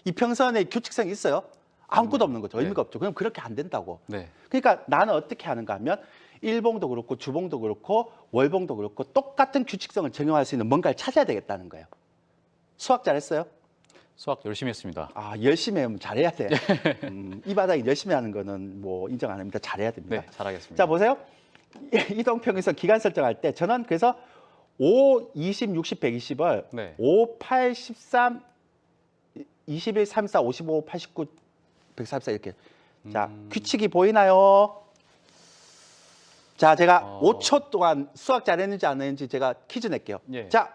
이평선의 규칙성이 있어요? 아무것도 없는 거죠. 의미가 없죠. 그럼 그렇게 안 된다고. 네. 그러니까 나는 어떻게 하는가 하면 일봉도 그렇고 주봉도 그렇고 월봉도 그렇고 똑같은 규칙성을 적용할 수 있는 뭔가를 찾아야 되겠다는 거예요. 수학 잘했어요? 수학 열심히 했습니다. 아, 열심히 하면 잘해야 돼. 이 바닥에 열심히 하는 거는 뭐 인정 안 합니다. 잘해야 됩니다. 네, 잘하겠습니다. 자, 보세요. 이동평균선 기간 설정할 때 저는 그래서 5, 20, 60, 120을 네. 5, 8, 13, 21, 34, 55, 89, 144 이렇게. 자, 규칙이 보이나요? 자, 제가 5초 동안 수학 잘했는지 안 했는지 제가 quiz 낼게요. 예. 자,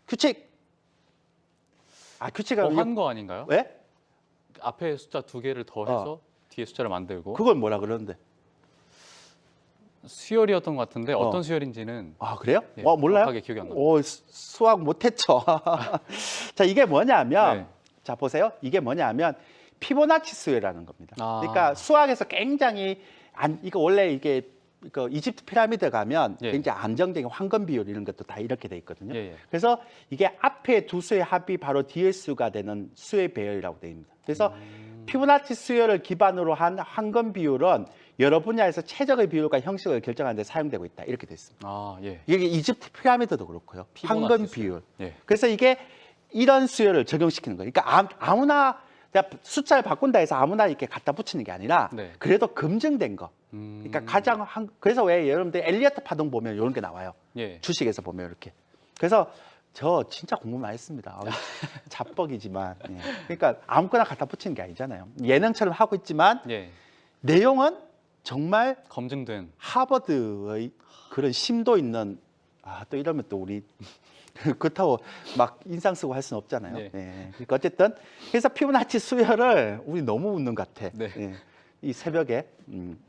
규칙. 아, 규칙은 한 거 아닌가요? 왜? 앞에 숫자 2개를 더해서 뒤에 숫자를 만들고 그걸 뭐라 그러는데? 수열이었던 것 같은데 어떤 수열인지는 아, 그래요? 예, 몰라요? 정확하게 기억이 안 납니다. 수학 못했죠. 자, 이게 뭐냐면, 네. 자, 보세요. 이게 뭐냐면, 피보나치 수열이라는 겁니다. 아. 그러니까 수학에서 굉장히, 이거 원래 이게, 이집트 피라미드 가면 예. 굉장히 안정적인 황금 비율 이런 것도 다 이렇게 돼 있거든요. 예, 예. 그래서 이게 앞에 두 수의 합이 바로 뒤의 수가 되는 수의 배열이라고 되어 있습니다. 그래서 피보나치 수열을 기반으로 한 황금 비율은 여러 분야에서 최적의 비율과 형식을 결정하는 데 사용되고 있다. 이렇게 돼 있습니다. 아, 예. 이게 이집트 피라미드도 그렇고요. 피보나치 황금 수열. 비율. 예. 그래서 이게 이런 수열을 적용시키는 거예요. 그러니까 아무나 숫자를 바꾼다 해서 아무나 이렇게 갖다 붙이는 게 아니라 네. 그래도 검증된 거. 그러니까 가장 그래서 왜 여러분들 엘리어트 파동 보면 이런 게 나와요. 예. 주식에서 보면 이렇게. 그래서 저 진짜 공부 많이 했습니다. 잡벅이지만. 예. 그러니까 아무거나 갖다 붙이는 게 아니잖아요. 예능처럼 하고 있지만 예. 내용은 정말 검증된 하버드의 그런 심도 있는 또 이러면 또 우리 그렇다고 막 인상 쓰고 할 수는 없잖아요. 네. 예. 그러니까 어쨌든 그래서 피보나치 수열을 우리 너무 웃는 것 같아. 네. 예. 이 새벽에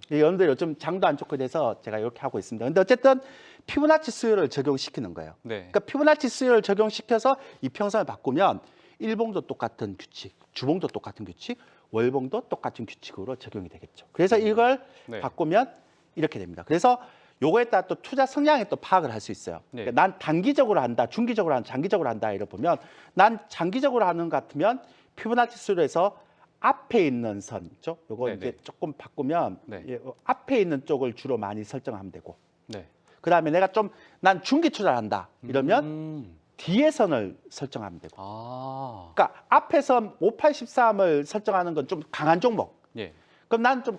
여러분들 요즘 장도 안 좋고 돼서 제가 이렇게 하고 있습니다. 근데 어쨌든 피보나치 수열을 적용시키는 거예요. 네. 그러니까 피보나치 수열을 적용시켜서 이평선을 바꾸면 일봉도 똑같은 규칙, 주봉도 똑같은 규칙, 월봉도 똑같은 규칙으로 적용이 되겠죠. 그래서 이걸 네. 바꾸면 이렇게 됩니다. 그래서 요거에 따라 또 투자 성향에 또 파악을 할 수 있어요. 네. 그러니까 난 단기적으로 한다, 중기적으로 한다, 장기적으로 한다 이래 보면 난 장기적으로 하는 것 같으면 피보나치 수열에서 앞에 있는 선 있죠? 요거 네, 이제 네. 조금 바꾸면 네. 앞에 있는 쪽을 주로 많이 설정하면 되고 네. 그다음에 내가 좀 난 중기 투자를 한다 이러면 뒤에 선을 설정하면 되고 아. 그러니까 앞에서 5813을 설정하는 건 좀 강한 종목. 예. 그럼 난 좀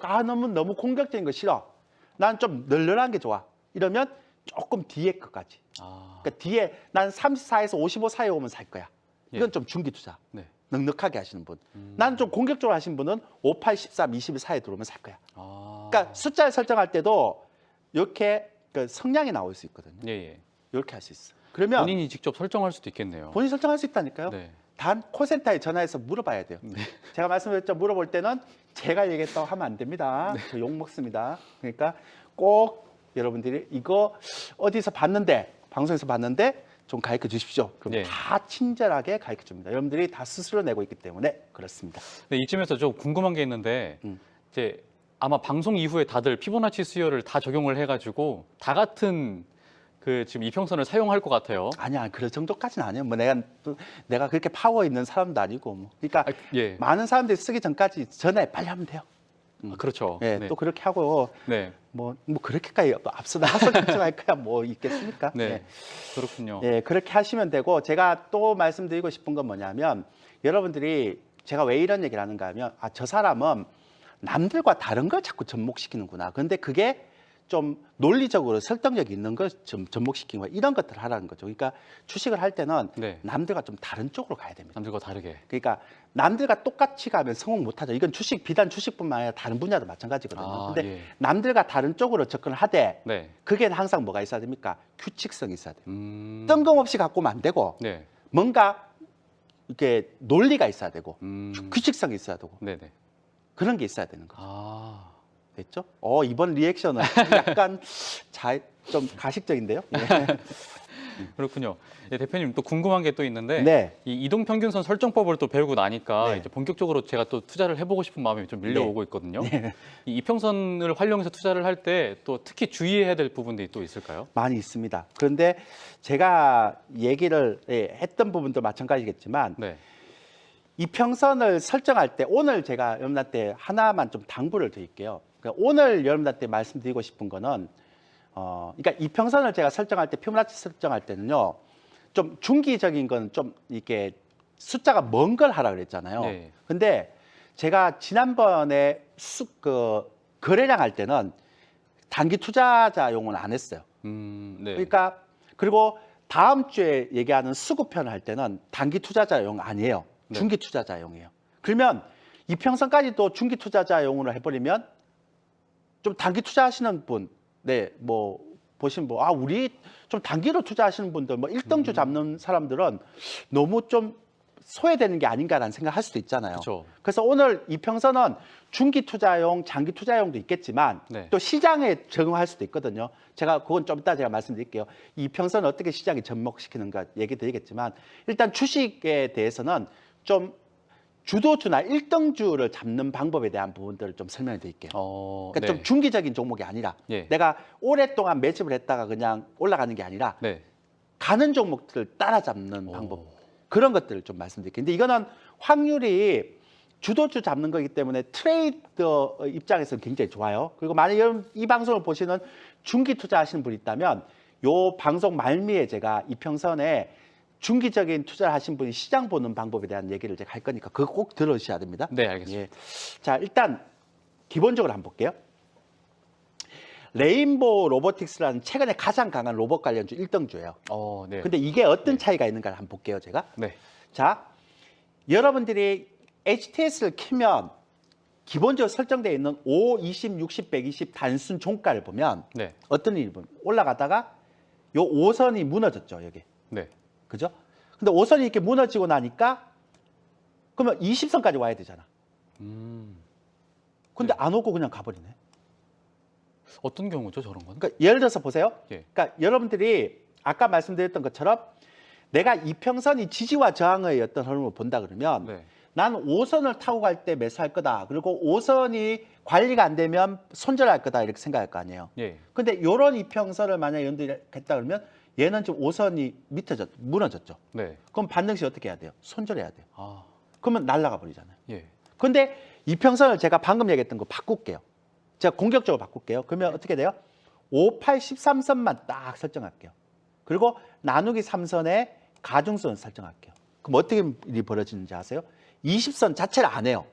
너무 공격적인 거 싫어. 난 좀 널널한 게 좋아. 이러면 조금 뒤에 것까지. 아. 그러니까 뒤에 난 34에서 55 사이에 오면 살 거야. 이건 예. 좀 중기 투자. 네. 넉넉하게 하시는 분. 난 좀 공격적으로 하시는 분은 58, 13, 21 사이에 들어오면 살 거야. 아. 그러니까 숫자를 설정할 때도 이렇게 그 성향이 나올 수 있거든요. 예, 예. 이렇게 할 수 있어. 그러면 본인이 직접 설정할 수도 있겠네요. 본인이 설정할 수 있다니까요. 네. 단 콜센터에 전화해서 물어봐야 돼요. 네. 제가 말씀드렸죠. 물어볼 때는 제가 얘기했다고 하면 안 됩니다. 저 욕 먹습니다. 그러니까 꼭 여러분들이 이거 어디서 봤는데 방송에서 봤는데 좀 가르쳐 주십시오. 그럼 네. 다 친절하게 가르쳐 줍니다. 여러분들이 다 스스로 내고 있기 때문에 그렇습니다. 네, 이쯤에서 좀 궁금한 게 있는데 음. 이제 아마 방송 이후에 다들 피보나치 수열을 다 적용을 해가지고 다 같은 그 지금 이평선을 사용할 것 같아요. 아니야, 그럴 정도까지는 아니에요. 뭐 내가 그렇게 파워 있는 사람도 아니고 뭐. 그러니까 예. 많은 사람들이 쓰기 전까지 전에 빨리 하면 돼요. 아, 그렇죠. 예, 네. 또 그렇게 하고 네. 뭐 그렇게까지 앞서 나가서 결정할 거야 뭐 있겠습니까? 네. 예. 그렇군요. 예, 그렇게 하시면 되고 제가 또 말씀드리고 싶은 건 뭐냐면 여러분들이 제가 왜 이런 얘기를 하는가 하면 저 사람은 남들과 다른 걸 자꾸 접목시키는구나. 그런데 그게 좀 논리적으로 설득력이 있는 걸 좀 접목시키는 거야. 이런 것들을 하라는 거죠. 그러니까 주식을 할 때는 네. 남들과 좀 다른 쪽으로 가야 됩니다. 남들과 다르게. 그러니까 남들과 똑같이 가면 성공 못하죠. 이건 비단 주식뿐만 아니라 다른 분야도 마찬가지거든요. 아, 근데 예. 남들과 다른 쪽으로 접근을 하되 네. 그게 항상 뭐가 있어야 됩니까? 규칙성이 있어야 돼요. 음. 뜬금없이 갖고 오면 안 되고 네. 뭔가 이렇게 논리가 있어야 되고 규칙성이 있어야 되고 네네. 그런 게 있어야 되는 거죠. 아. 됐죠? 이번 리액션은 약간 좀 가식적인데요. 예. 그렇군요. 예, 대표님 또 궁금한 게 또 있는데 네. 이 이동평균선 설정법을 또 배우고 나니까 네. 이제 본격적으로 제가 또 투자를 해보고 싶은 마음이 좀 밀려오고 있거든요. 네. 이 이평선을 활용해서 투자를 할 때 또 특히 주의해야 될 부분들이 또 있을까요? 많이 있습니다. 그런데 제가 얘기를 했던 부분도 마찬가지겠지만 네. 이평선을 설정할 때 오늘 제가 여러분한테 하나만 좀 당부를 드릴게요. 그러니까 오늘 여러분한테 말씀드리고 싶은 거는 그러니까 이평선을 제가 설정할 때 피보나치 설정할 때는요. 좀 중기적인 건 좀 이렇게 숫자가 먼 걸 하라 그랬잖아요. 네. 근데 제가 지난번에 거래량 할 때는 단기 투자자용은 안 했어요. 네. 그러니까 그리고 다음 주에 얘기하는 수급편을 할 때는 단기 투자자용 아니에요. 네. 중기 투자자용이에요. 그러면 이평선까지도 중기 투자자용으로 해버리면 좀 단기 투자하시는 분, 네, 뭐 보시면 뭐 우리 좀 단기로 투자하시는 분들, 뭐 1등주 잡는 사람들은 너무 좀 소외되는 게 아닌가라는 생각할 수도 있잖아요. 그렇죠. 그래서 오늘 이평선은 중기 투자용, 장기 투자용도 있겠지만 네. 또 시장에 적용할 수도 있거든요. 제가 그건 좀 이따 제가 말씀드릴게요. 이평선을 어떻게 시장에 접목시키는가 얘기 드리겠지만 일단 주식에 대해서는 좀 주도주나 1등주를 잡는 방법에 대한 부분들을 좀 설명해 드릴게요. 그러니까 네. 좀 중기적인 종목이 아니라 예. 내가 오랫동안 매집을 했다가 그냥 올라가는 게 아니라 네. 가는 종목들을 따라잡는 오. 방법, 그런 것들을 좀 말씀드릴게요. 근데 이거는 확률이 주도주 잡는 거기 때문에 트레이더 입장에서는 굉장히 좋아요. 그리고 만약 이 방송을 보시는 중기 투자하시는 분이 있다면 이 방송 말미에 제가 이평선에 중기적인 투자를 하신 분이 시장 보는 방법에 대한 얘기를 제가 할 거니까 그거 꼭 들으셔야 됩니다. 네, 알겠습니다. 예. 자, 일단 기본적으로 한번 볼게요. 레인보우 로보틱스라는 최근에 가장 강한 로봇 관련주 1등주예요. 네. 근데 이게 어떤 차이가 있는가를 한번 볼게요, 제가. 네. 자, 여러분들이 HTS를 키면 기본적으로 설정되어 있는 5, 20, 60, 120 단순 종가를 보면 네. 어떤 일이 보면 올라가다가 요 5선이 무너졌죠, 여기. 네. 그죠? 근데 5선이 이렇게 무너지고 나니까 그러면 20선까지 와야 되잖아. 근데 안 오고 그냥 가버리네. 어떤 경우죠, 저런 건? 그러니까 예를 들어서 보세요. 예. 그러니까 여러분들이 아까 말씀드렸던 것처럼 내가 이평선이 지지와 저항의 어떤 흐름을 본다 그러면 네. 난 5선을 타고 갈 때 매수할 거다. 그리고 5선이 관리가 안 되면 손절할 거다. 이렇게 생각할 거 아니에요. 예. 근데 이런 이평선을 만약에 연두했다 그러면 얘는 지금 5선이 무너졌죠. 네. 그럼 반등시 어떻게 해야 돼요? 손절해야 돼요. 아, 그러면 날아가 버리잖아요. 예. 근데 이평선을 제가 방금 얘기했던 거 바꿀게요. 제가 공격적으로 바꿀게요. 그러면 어떻게 돼요? 5, 8, 13선만 딱 설정할게요. 그리고 나누기 3선에 가중선 설정할게요. 그럼 어떻게 일이 벌어지는지 아세요? 20선 자체를 안 해요.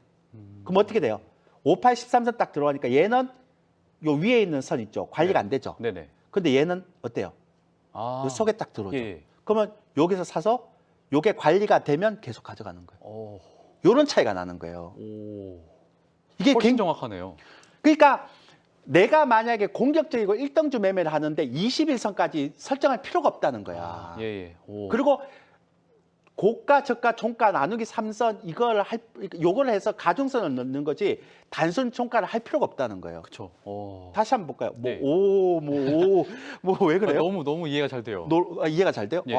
그럼 어떻게 돼요? 5, 8, 13선 딱 들어가니까 얘는 요 위에 있는 선 있죠. 관리가 안 되죠. 네네. 근데 얘는 어때요? 아. 요 속에 딱 들어오죠. 예. 그러면 여기서 사서 요게 관리가 되면 계속 가져가는 거예요. 오. 요런 차이가 나는 거예요. 오. 이게 훨씬 정확하네요. 그러니까 내가 만약에 공격적이고 1등주 매매를 하는데 21선까지 설정할 필요가 없다는 거야. 예, 예. 오. 그리고 고가, 저가, 종가 나누기 3선 요거를 해서 가중선을 넣는 거지 단순 종가를 할 필요가 없다는 거예요. 그렇죠. 오. 다시 한번 볼까요? 네. 뭐 왜 그래요? 너무 이해가 잘 돼요. 이해가 잘 돼요? 예.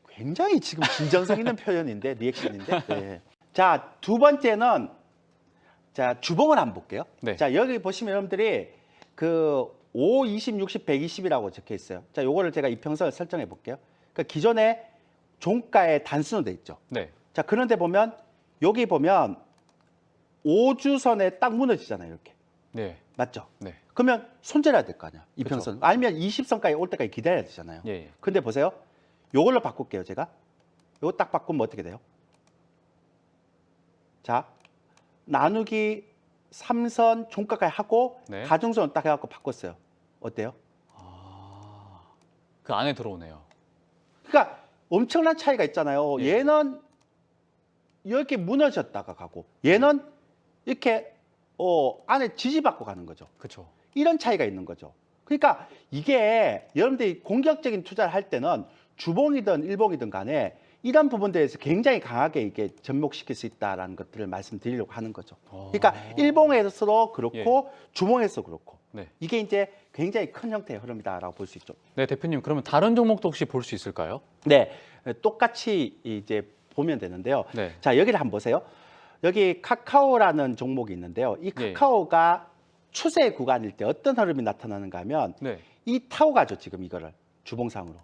굉장히 지금 진정성 있는 표현인데 리액션인데. 네. 자, 두 번째는 자, 주봉을 한번 볼게요. 네. 자, 여기 보시면 여러분들이 그 5, 20, 60, 120이라고 적혀 있어요. 자, 요거를 제가 이평선을 설정해 볼게요. 그러니까 기존에 종가에 단순으로 돼 있죠. 네. 자, 그런데 보면 여기 보면 5주선에 딱 무너지잖아요, 이렇게. 네. 맞죠? 네. 그러면 손절해야 될 거 아니야, 이평선. 아니면 20선까지 올 때까지 기다려야 되잖아요. 예. 예. 근데 보세요. 요걸로 바꿀게요, 제가. 요거 딱 바꾸면 어떻게 돼요? 자, 나누기 3선 종가까지 하고 네. 가중선을 딱 해갖고 바꿨어요. 어때요? 아. 그 안에 들어오네요. 그러니까 엄청난 차이가 있잖아요. 예. 얘는 이렇게 무너졌다가 가고 얘는 이렇게 안에 지지받고 가는 거죠. 그렇죠. 이런 차이가 있는 거죠. 그러니까 이게 여러분들이 공격적인 투자를 할 때는 주봉이든 일봉이든 간에 이런 부분들에서 굉장히 강하게 이게 접목시킬 수 있다라는 것들을 말씀드리려고 하는 거죠. 그러니까 일봉에서도 그렇고 주봉에서 그렇고 네. 이게 이제 굉장히 큰 형태의 흐름이다라고 볼 수 있죠. 네, 대표님 그러면 다른 종목도 혹시 볼 수 있을까요? 네, 똑같이 이제 보면 되는데요. 네. 자, 여기를 한번 보세요. 여기 카카오라는 종목이 있는데요. 이 예. 카카오가 추세 구간일 때 어떤 흐름이 나타나는가 하면 네. 이 타고 가죠, 지금 이거를 주봉상으로.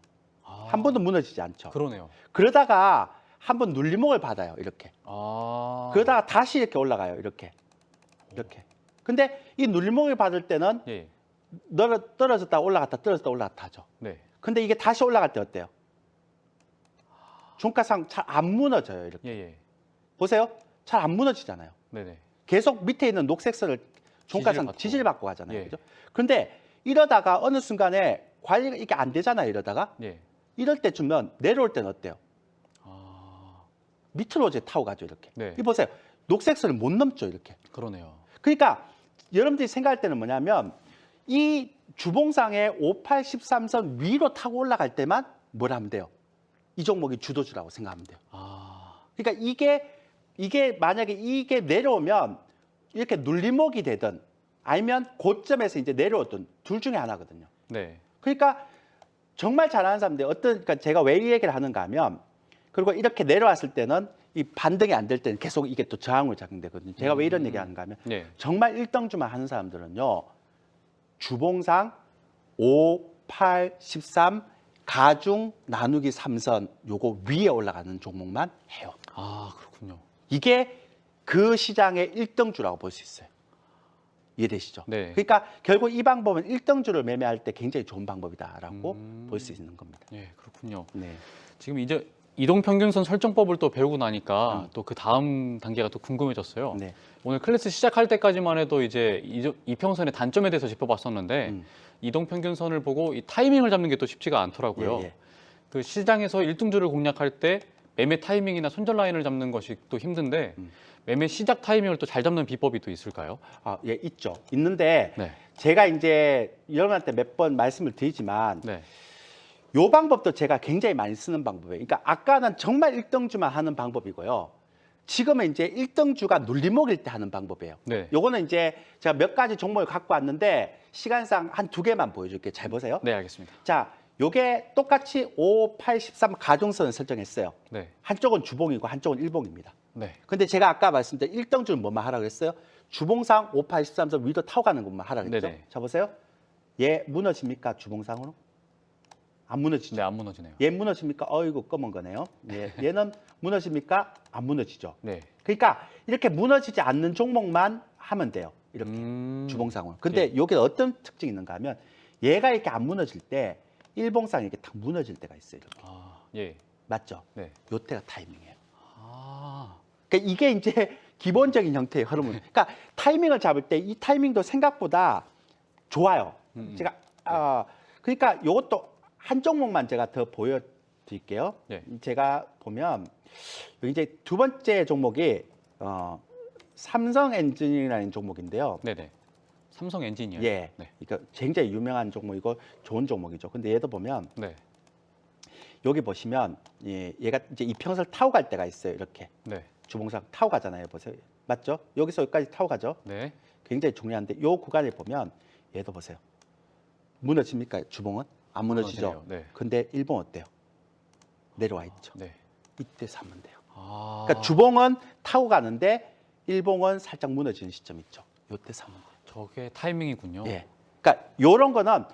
아. 한 번도 무너지지 않죠. 그러네요. 그러다가 한 번 눌림목을 받아요, 이렇게. 아. 그러다가 다시 이렇게 올라가요, 이렇게. 근데 이 눌림목을 받을 때는 예. 떨어졌다 올라갔다 떨어졌다 올라갔다 하죠. 네. 근데 이게 다시 올라갈 때 어때요? 종가상 잘 안 무너져요. 이렇게. 예, 예. 보세요. 잘 안 무너지잖아요. 네네. 계속 밑에 있는 녹색선을 종가상 지지를 지지를 받고 가잖아요. 예. 그죠? 근데 이러다가 어느 순간에 관리가 이게 안 되잖아요. 이러다가. 예. 이럴 때쯤은 내려올 때는 어때요? 아, 밑으로 이제 타고 가죠. 이렇게. 네. 이 보세요. 녹색선을 못 넘죠. 이렇게. 그러네요. 그러니까 여러분들이 생각할 때는 뭐냐면 이 주봉상의 5813선 위로 타고 올라갈 때만 뭘 하면 돼요? 이 종목이 주도주라고 생각하면 돼요. 아, 그러니까 이게 만약에 이게 내려오면 이렇게 눌림목이 되든 아니면 고점에서 이제 내려오든 둘 중에 하나거든요. 네. 그러니까 정말 잘하는 사람들 그러니까 제가 왜 이 얘기를 하는가 하면 그리고 이렇게 내려왔을 때는 이 반등이 안 될 때는 계속 이게 또 저항으로 작용되거든요. 제가 왜 이런 얘기 하는가 하면 네. 정말 1등주만 하는 사람들은요. 주봉상 5, 8, 13 가중 나누기 3선 요거 위에 올라가는 종목만 해요. 아, 그렇군요. 이게 그 시장의 1등주라고 볼 수 있어요. 이해되시죠? 네. 그러니까 결국 이 방법은 1등주를 매매할 때 굉장히 좋은 방법이다라고 볼 수 있는 겁니다. 예, 그렇군요. 네. 지금 이제 이동평균선 설정법을 또 배우고 나니까 또 그 다음 단계가 또 궁금해졌어요. 네. 오늘 클래스 시작할 때까지만 해도 이제 이평선의 단점에 대해서 짚어봤었는데 이동평균선을 보고 이 타이밍을 잡는 게 또 쉽지가 않더라고요. 예, 예. 그 시장에서 1등주를 공략할 때 매매 타이밍이나 손절 라인을 잡는 것이 또 힘든데 매매 시작 타이밍을 또 잘 잡는 비법이 또 있을까요? 아, 예, 있죠. 있는데 네. 제가 이제 여러분한테 몇 번 말씀을 드리지만 네. 요 방법도 제가 굉장히 많이 쓰는 방법이에요. 그러니까 아까는 정말 1등주만 하는 방법이고요. 지금은 이제 1등주가 눌림목일 때 하는 방법이에요. 네. 요거는 이제 제가 몇 가지 종목을 갖고 왔는데 시간상 한 두 개만 보여줄게요. 잘 보세요. 네, 알겠습니다. 자, 요게 똑같이 5, 8, 13 가중선을 설정했어요. 네. 한쪽은 주봉이고 한쪽은 일봉입니다. 네. 근데 제가 아까 말씀드린 1등주는 뭐만 하라 그랬어요? 주봉상 5, 8, 13선 위로 타고 가는 것만 하라 그랬죠? 네네. 자, 보세요. 얘 무너집니까? 주봉상으로? 안 무너지죠. 네, 안 무너지네요. 얘 무너집니까? 어이구 검은 거네요. 얘는 무너집니까? 안 무너지죠. 네. 그러니까 이렇게 무너지지 않는 종목만 하면 돼요. 이렇게 주봉상으로. 근데 이게 어떤 특징이 있는가 하면 얘가 이렇게 안 무너질 때 일봉상이 이렇게 탁 무너질 때가 있어요. 이렇게. 아, 예. 맞죠? 네. 요때가 타이밍이에요. 아, 그러니까 이게 이제 기본적인 형태의 흐름을. 그러니까 타이밍을 잡을 때 이 타이밍도 생각보다 좋아요. 제가 그러니까 이것도 한 종목만 제가 더 보여드릴게요. 네. 제가 보면 여기 이제 두 번째 종목이 삼성 엔지니어링이라는 종목인데요. 네네. 삼성 엔지니어. 예, 네. 그러니까 굉장히 유명한 종목이고 좋은 종목이죠. 근데 얘도 보면 네. 여기 보시면 얘가 이제 이평선을 타고 갈 때가 있어요. 이렇게 네. 주봉상 타고 가잖아요. 보세요. 맞죠? 여기서 여기까지 타고 가죠. 네. 굉장히 중요한데 요 구간을 보면 얘도 보세요. 무너집니까? 주봉은? 안 무너지죠. 무너지네요. 네. 근데 일봉 어때요? 내려와 있죠. 네. 이때 사면 돼요. 아. 그러니까 주봉은 타고 가는데 일봉은 살짝 무너지는 시점 있죠. 요때 사면 돼요. 저게 타이밍이군요. 예. 그러니까 요런 거는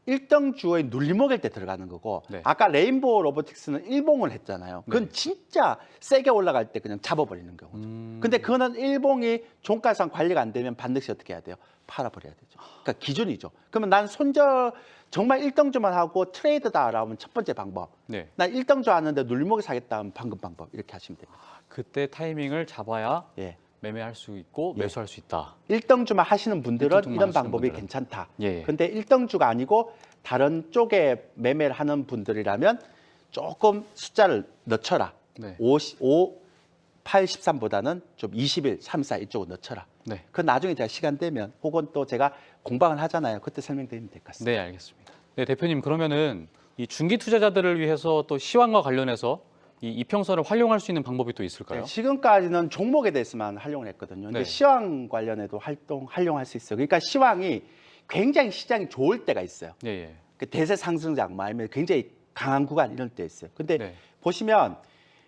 1등 주의 눌림목일 때 들어가는 거고 네. 아까 레인보우 로보틱스는 일봉을 했잖아요. 그건 네. 진짜 세게 올라갈 때 그냥 잡아버리는 거거든요. 근데 그거는 일봉이 종가상 관리가 안 되면 반드시 어떻게 해야 돼요? 팔아버려야 되죠. 그러니까 기준이죠. 그러면 난 손절 정말 1등주만 하고 트레이드다라고 하면 첫 번째 방법. 네. 난 1등주 하는데 눌림목이 사겠다 하면 방금 방법. 이렇게 하시면 됩니다. 그때 타이밍을 잡아야 예. 매매할 수 있고 예. 매수할 수 있다. 1등주만 하시는 분들은 1등주만 이런 하시는 방법이 분들은. 괜찮다. 예. 근데 1등주가 아니고 다른 쪽에 매매를 하는 분들이라면 조금 숫자를 늦춰라. 네. 5, 8, 13보다는 좀 21, 3, 4 이쪽으로 늦춰라. 네. 그 나중에 제가 시간 되면 혹은 또 제가 공방을 하잖아요. 그때 설명드리면 될 것 같습니다. 네, 알겠습니다. 네, 대표님 그러면은 이 중기 투자자들을 위해서 또 시황과 관련해서 이 이평선을 활용할 수 있는 방법이 또 있을까요? 네, 지금까지는 종목에 대해서만 활용을 했거든요. 근데 네. 시황 관련해도 활용할 수 있어요. 그러니까 시황이 굉장히 시장이 좋을 때가 있어요. 예, 예. 그 대세 상승장, 아니면 굉장히 강한 구간 이런 때 있어요. 근데 네. 보시면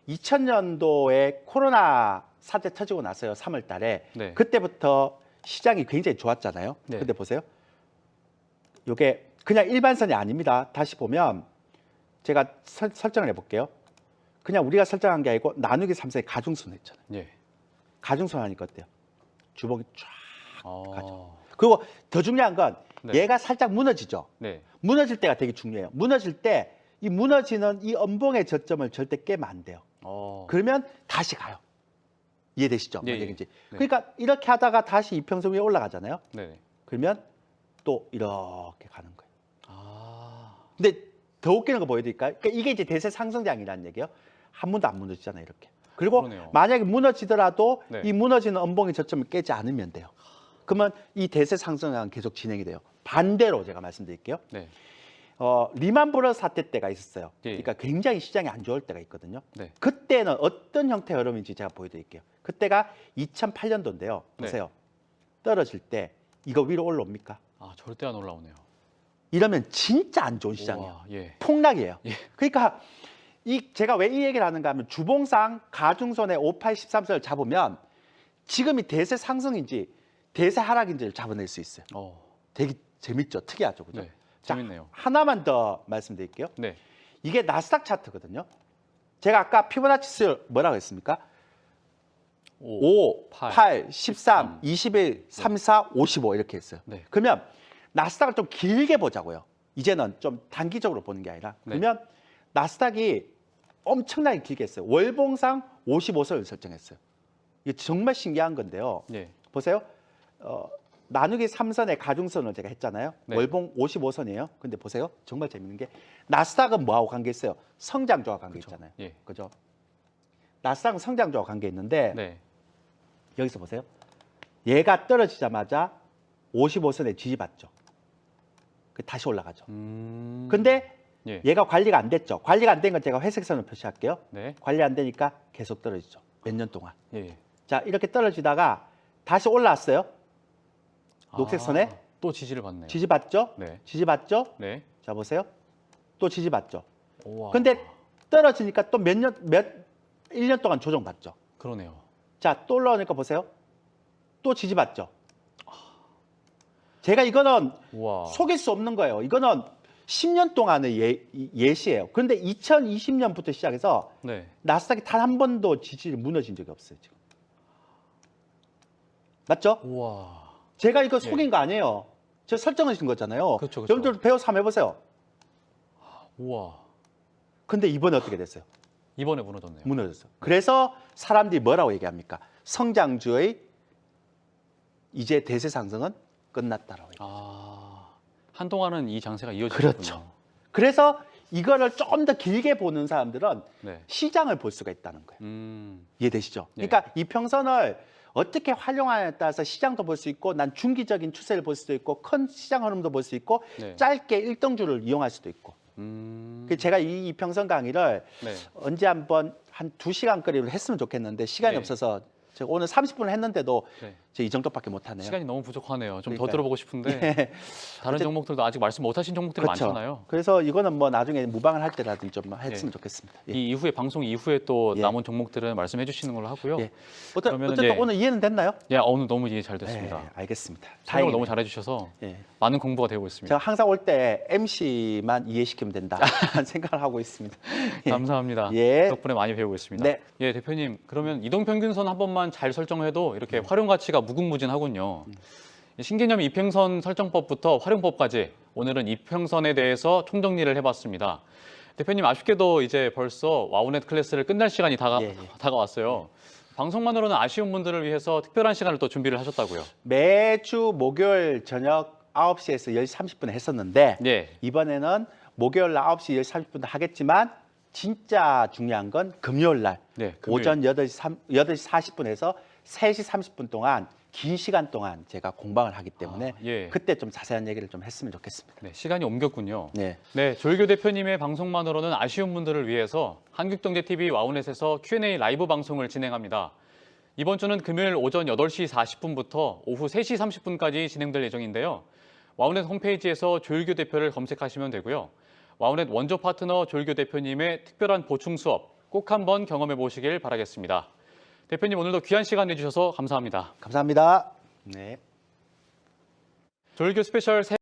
2000년도에 코로나 사태 터지고 나서요. 3월 달에. 네. 그때부터 시장이 굉장히 좋았잖아요. 네. 근데 보세요. 이게 그냥 일반선이 아닙니다. 다시 보면 제가 설정을 해볼게요. 그냥 우리가 설정한 게 아니고 나누기 3선의 가중선 했잖아요. 예. 가중선 하니까 어때요? 주봉이 쫙. 아, 그리고 더 중요한 건 네. 얘가 살짝 무너지죠. 네. 무너질 때가 되게 중요해요. 무너질 때 이 무너지는 이 엄봉의 저점을 절대 깨면 안 돼요. 그러면 다시 가요. 이해되시죠? 예, 뭔 예. 얘기인지. 네. 그러니까 이렇게 하다가 다시 이평선 위에 올라가잖아요. 네. 그러면 또 이렇게 가는 거예요. 아. 근데 더 웃기는 거 보여드릴까요? 그러니까 이게 이제 대세 상승장이라는 얘기예요. 한 번도 안 무너지잖아요, 이렇게. 그리고 그러네요. 만약에 무너지더라도 네. 이 무너지는 엄봉의 저점을 깨지 않으면 돼요. 그러면 이 대세 상승장은 계속 진행이 돼요. 반대로 제가 말씀드릴게요. 네. 리만 브러스 사태 때가 있었어요. 예. 그러니까 굉장히 시장이 안 좋을 때가 있거든요. 네. 그때는 어떤 형태의 흐름인지 제가 보여드릴게요. 그때가 2008년도인데요. 보세요. 떨어질 때 이거 위로 올라옵니까? 아, 절대 안 올라오네요. 이러면 진짜 안 좋은 시장이에요. 우와, 예. 폭락이에요. 예. 그러니까 제가 왜 이 얘기를 하는가 하면 주봉상 가중선의 5813선을 잡으면 지금이 대세 상승인지 대세 하락인지를 잡아낼 수 있어요. 되게 재밌죠. 특이하죠. 그죠? 네. 자, 재밌네요. 하나만 더 말씀드릴게요. 네. 이게 나스닥 차트거든요. 제가 아까 피보나치스 뭐라고 했습니까? 5, 8, 13, 21, 34, 55 이렇게 했어요. 네. 그러면 나스닥을 좀 길게 보자고요. 이제는 좀 단기적으로 보는 게 아니라. 네. 그러면 나스닥이 엄청나게 길게 했어요. 월봉상 55선을 설정했어요. 이게 정말 신기한 건데요. 예. 보세요. 나누기 3선의 가중선을 제가 했잖아요. 네. 월봉 55선이에요. 근데 보세요. 정말 재밌는 게 나스닥은 뭐하고 관계 있어요? 성장주와 관계 그쵸. 있잖아요. 예. 그죠? 나스닥은 성장주와 관계 있는데 네. 여기서 보세요. 얘가 떨어지자마자 55선에 지지받죠. 다시 올라가죠. 근데 예. 얘가 관리가 안 됐죠. 관리가 안 된 건 제가 회색 선을 표시할게요. 네. 관리 안 되니까 계속 떨어지죠. 몇 년 동안. 예. 자, 이렇게 떨어지다가 다시 올라왔어요. 녹색 선에 아, 또 지지를 받네요. 지지받죠? 네. 지지받죠? 네. 자, 보세요. 또 지지받죠. 우와. 근데 떨어지니까 또 1년 동안 조정받죠. 그러네요. 자, 또 올라오니까 보세요. 또 지지받죠. 제가 이거는 우와. 속일 수 없는 거예요. 이거는 10년 동안의 예시예요. 그런데 2020년부터 시작해서 네. 나스닥이 단 한 번도 지지를 무너진 적이 없어요. 지금. 맞죠? 우와. 제가 이거 속인 거 아니에요. 제가 설정하신 거잖아요. 그렇죠, 그렇죠. 여러분들 배워서 한번 해보세요. 우와. 근데 이번에 어떻게 됐어요? 이번에 무너졌네요. 무너졌어요. 그래서 사람들이 뭐라고 얘기합니까? 성장주의 이제 대세 상승은 끝났다라고 얘기해요. 아. 한동안은 이 장세가 이어지군요. 그렇죠. 그래서 이거를 좀 더 길게 보는 사람들은 네. 시장을 볼 수가 있다는 거예요. 이해되시죠? 네. 그러니까 이평선을 어떻게 활용하냐에 따라서 시장도 볼 수 있고 난 중기적인 추세를 볼 수도 있고 큰 시장 흐름도 볼 수 있고 네. 짧게 일등주를 이용할 수도 있고 그래서 제가 이 이평선 강의를 네. 언제 한번 한 2시간거리로 했으면 좋겠는데 시간이 네. 없어서 제가 오늘 30분을 했는데도 네. 이 정도밖에 못하네요. 시간이 너무 부족하네요. 좀 더 그러니까요. 들어보고 싶은데 예. 다른 종목들도 아직 말씀 못하신 종목들이 그렇죠. 많잖아요. 그래서 이거는 뭐 나중에 무방을 할 때라든지 좀 했으면 좋겠습니다. 예. 이 이후에 방송 이후에 또 예. 남은 종목들은 말씀해 주시는 걸로 하고요. 예. 그러면은 어쨌든 예. 오늘 이해는 됐나요? 예, 오늘 너무 이해 잘 됐습니다. 네, 알겠습니다. 설명을 다행이네요. 너무 잘해 주셔서 예. 많은 공부가 되고 있습니다. 제가 항상 올 때 MC만 이해시키면 된다 생각을 하고 있습니다. 예. 감사합니다. 예. 덕분에 많이 배우고 있습니다. 네. 예, 대표님. 그러면 이동평균선 한 번만 잘 설정해도 이렇게 활용 가치가 무궁무진하군요. 신개념 이평선 설정법부터 활용법까지 오늘은 이평선에 대해서 총정리를 해봤습니다. 대표님 아쉽게도 이제 벌써 와우넷 클래스를 끝날 시간이 다가왔어요. 방송만으로는 아쉬운 분들을 위해서 특별한 시간을 또 준비를 하셨다고요. 매주 목요일 저녁 9시에서 10시 30분에 했었는데 예. 이번에는 목요일 날 9시 10시 30분도 하겠지만 진짜 중요한 건 금요일 날 네, 금요일. 오전 8시 40분에서 3시 30분 동안 긴 시간 동안 제가 공방을 하기 때문에 예. 그때 좀 자세한 얘기를 좀 했으면 좋겠습니다. 네, 시간이 옮겼군요. 네. 네, 조일교 대표님의 방송만으로는 아쉬운 분들을 위해서 한국경제TV 와우넷에서 Q&A 라이브 방송을 진행합니다. 이번 주는 금요일 오전 8시 40분부터 오후 3시 30분까지 진행될 예정인데요. 와우넷 홈페이지에서 조일교 대표를 검색하시면 되고요. 와우넷 원조 파트너 조일교 대표님의 특별한 보충 수업 꼭 한번 경험해 보시길 바라겠습니다. 대표님 오늘도 귀한 시간 내주셔서 감사합니다. 감사합니다. 네. 조일교 스페셜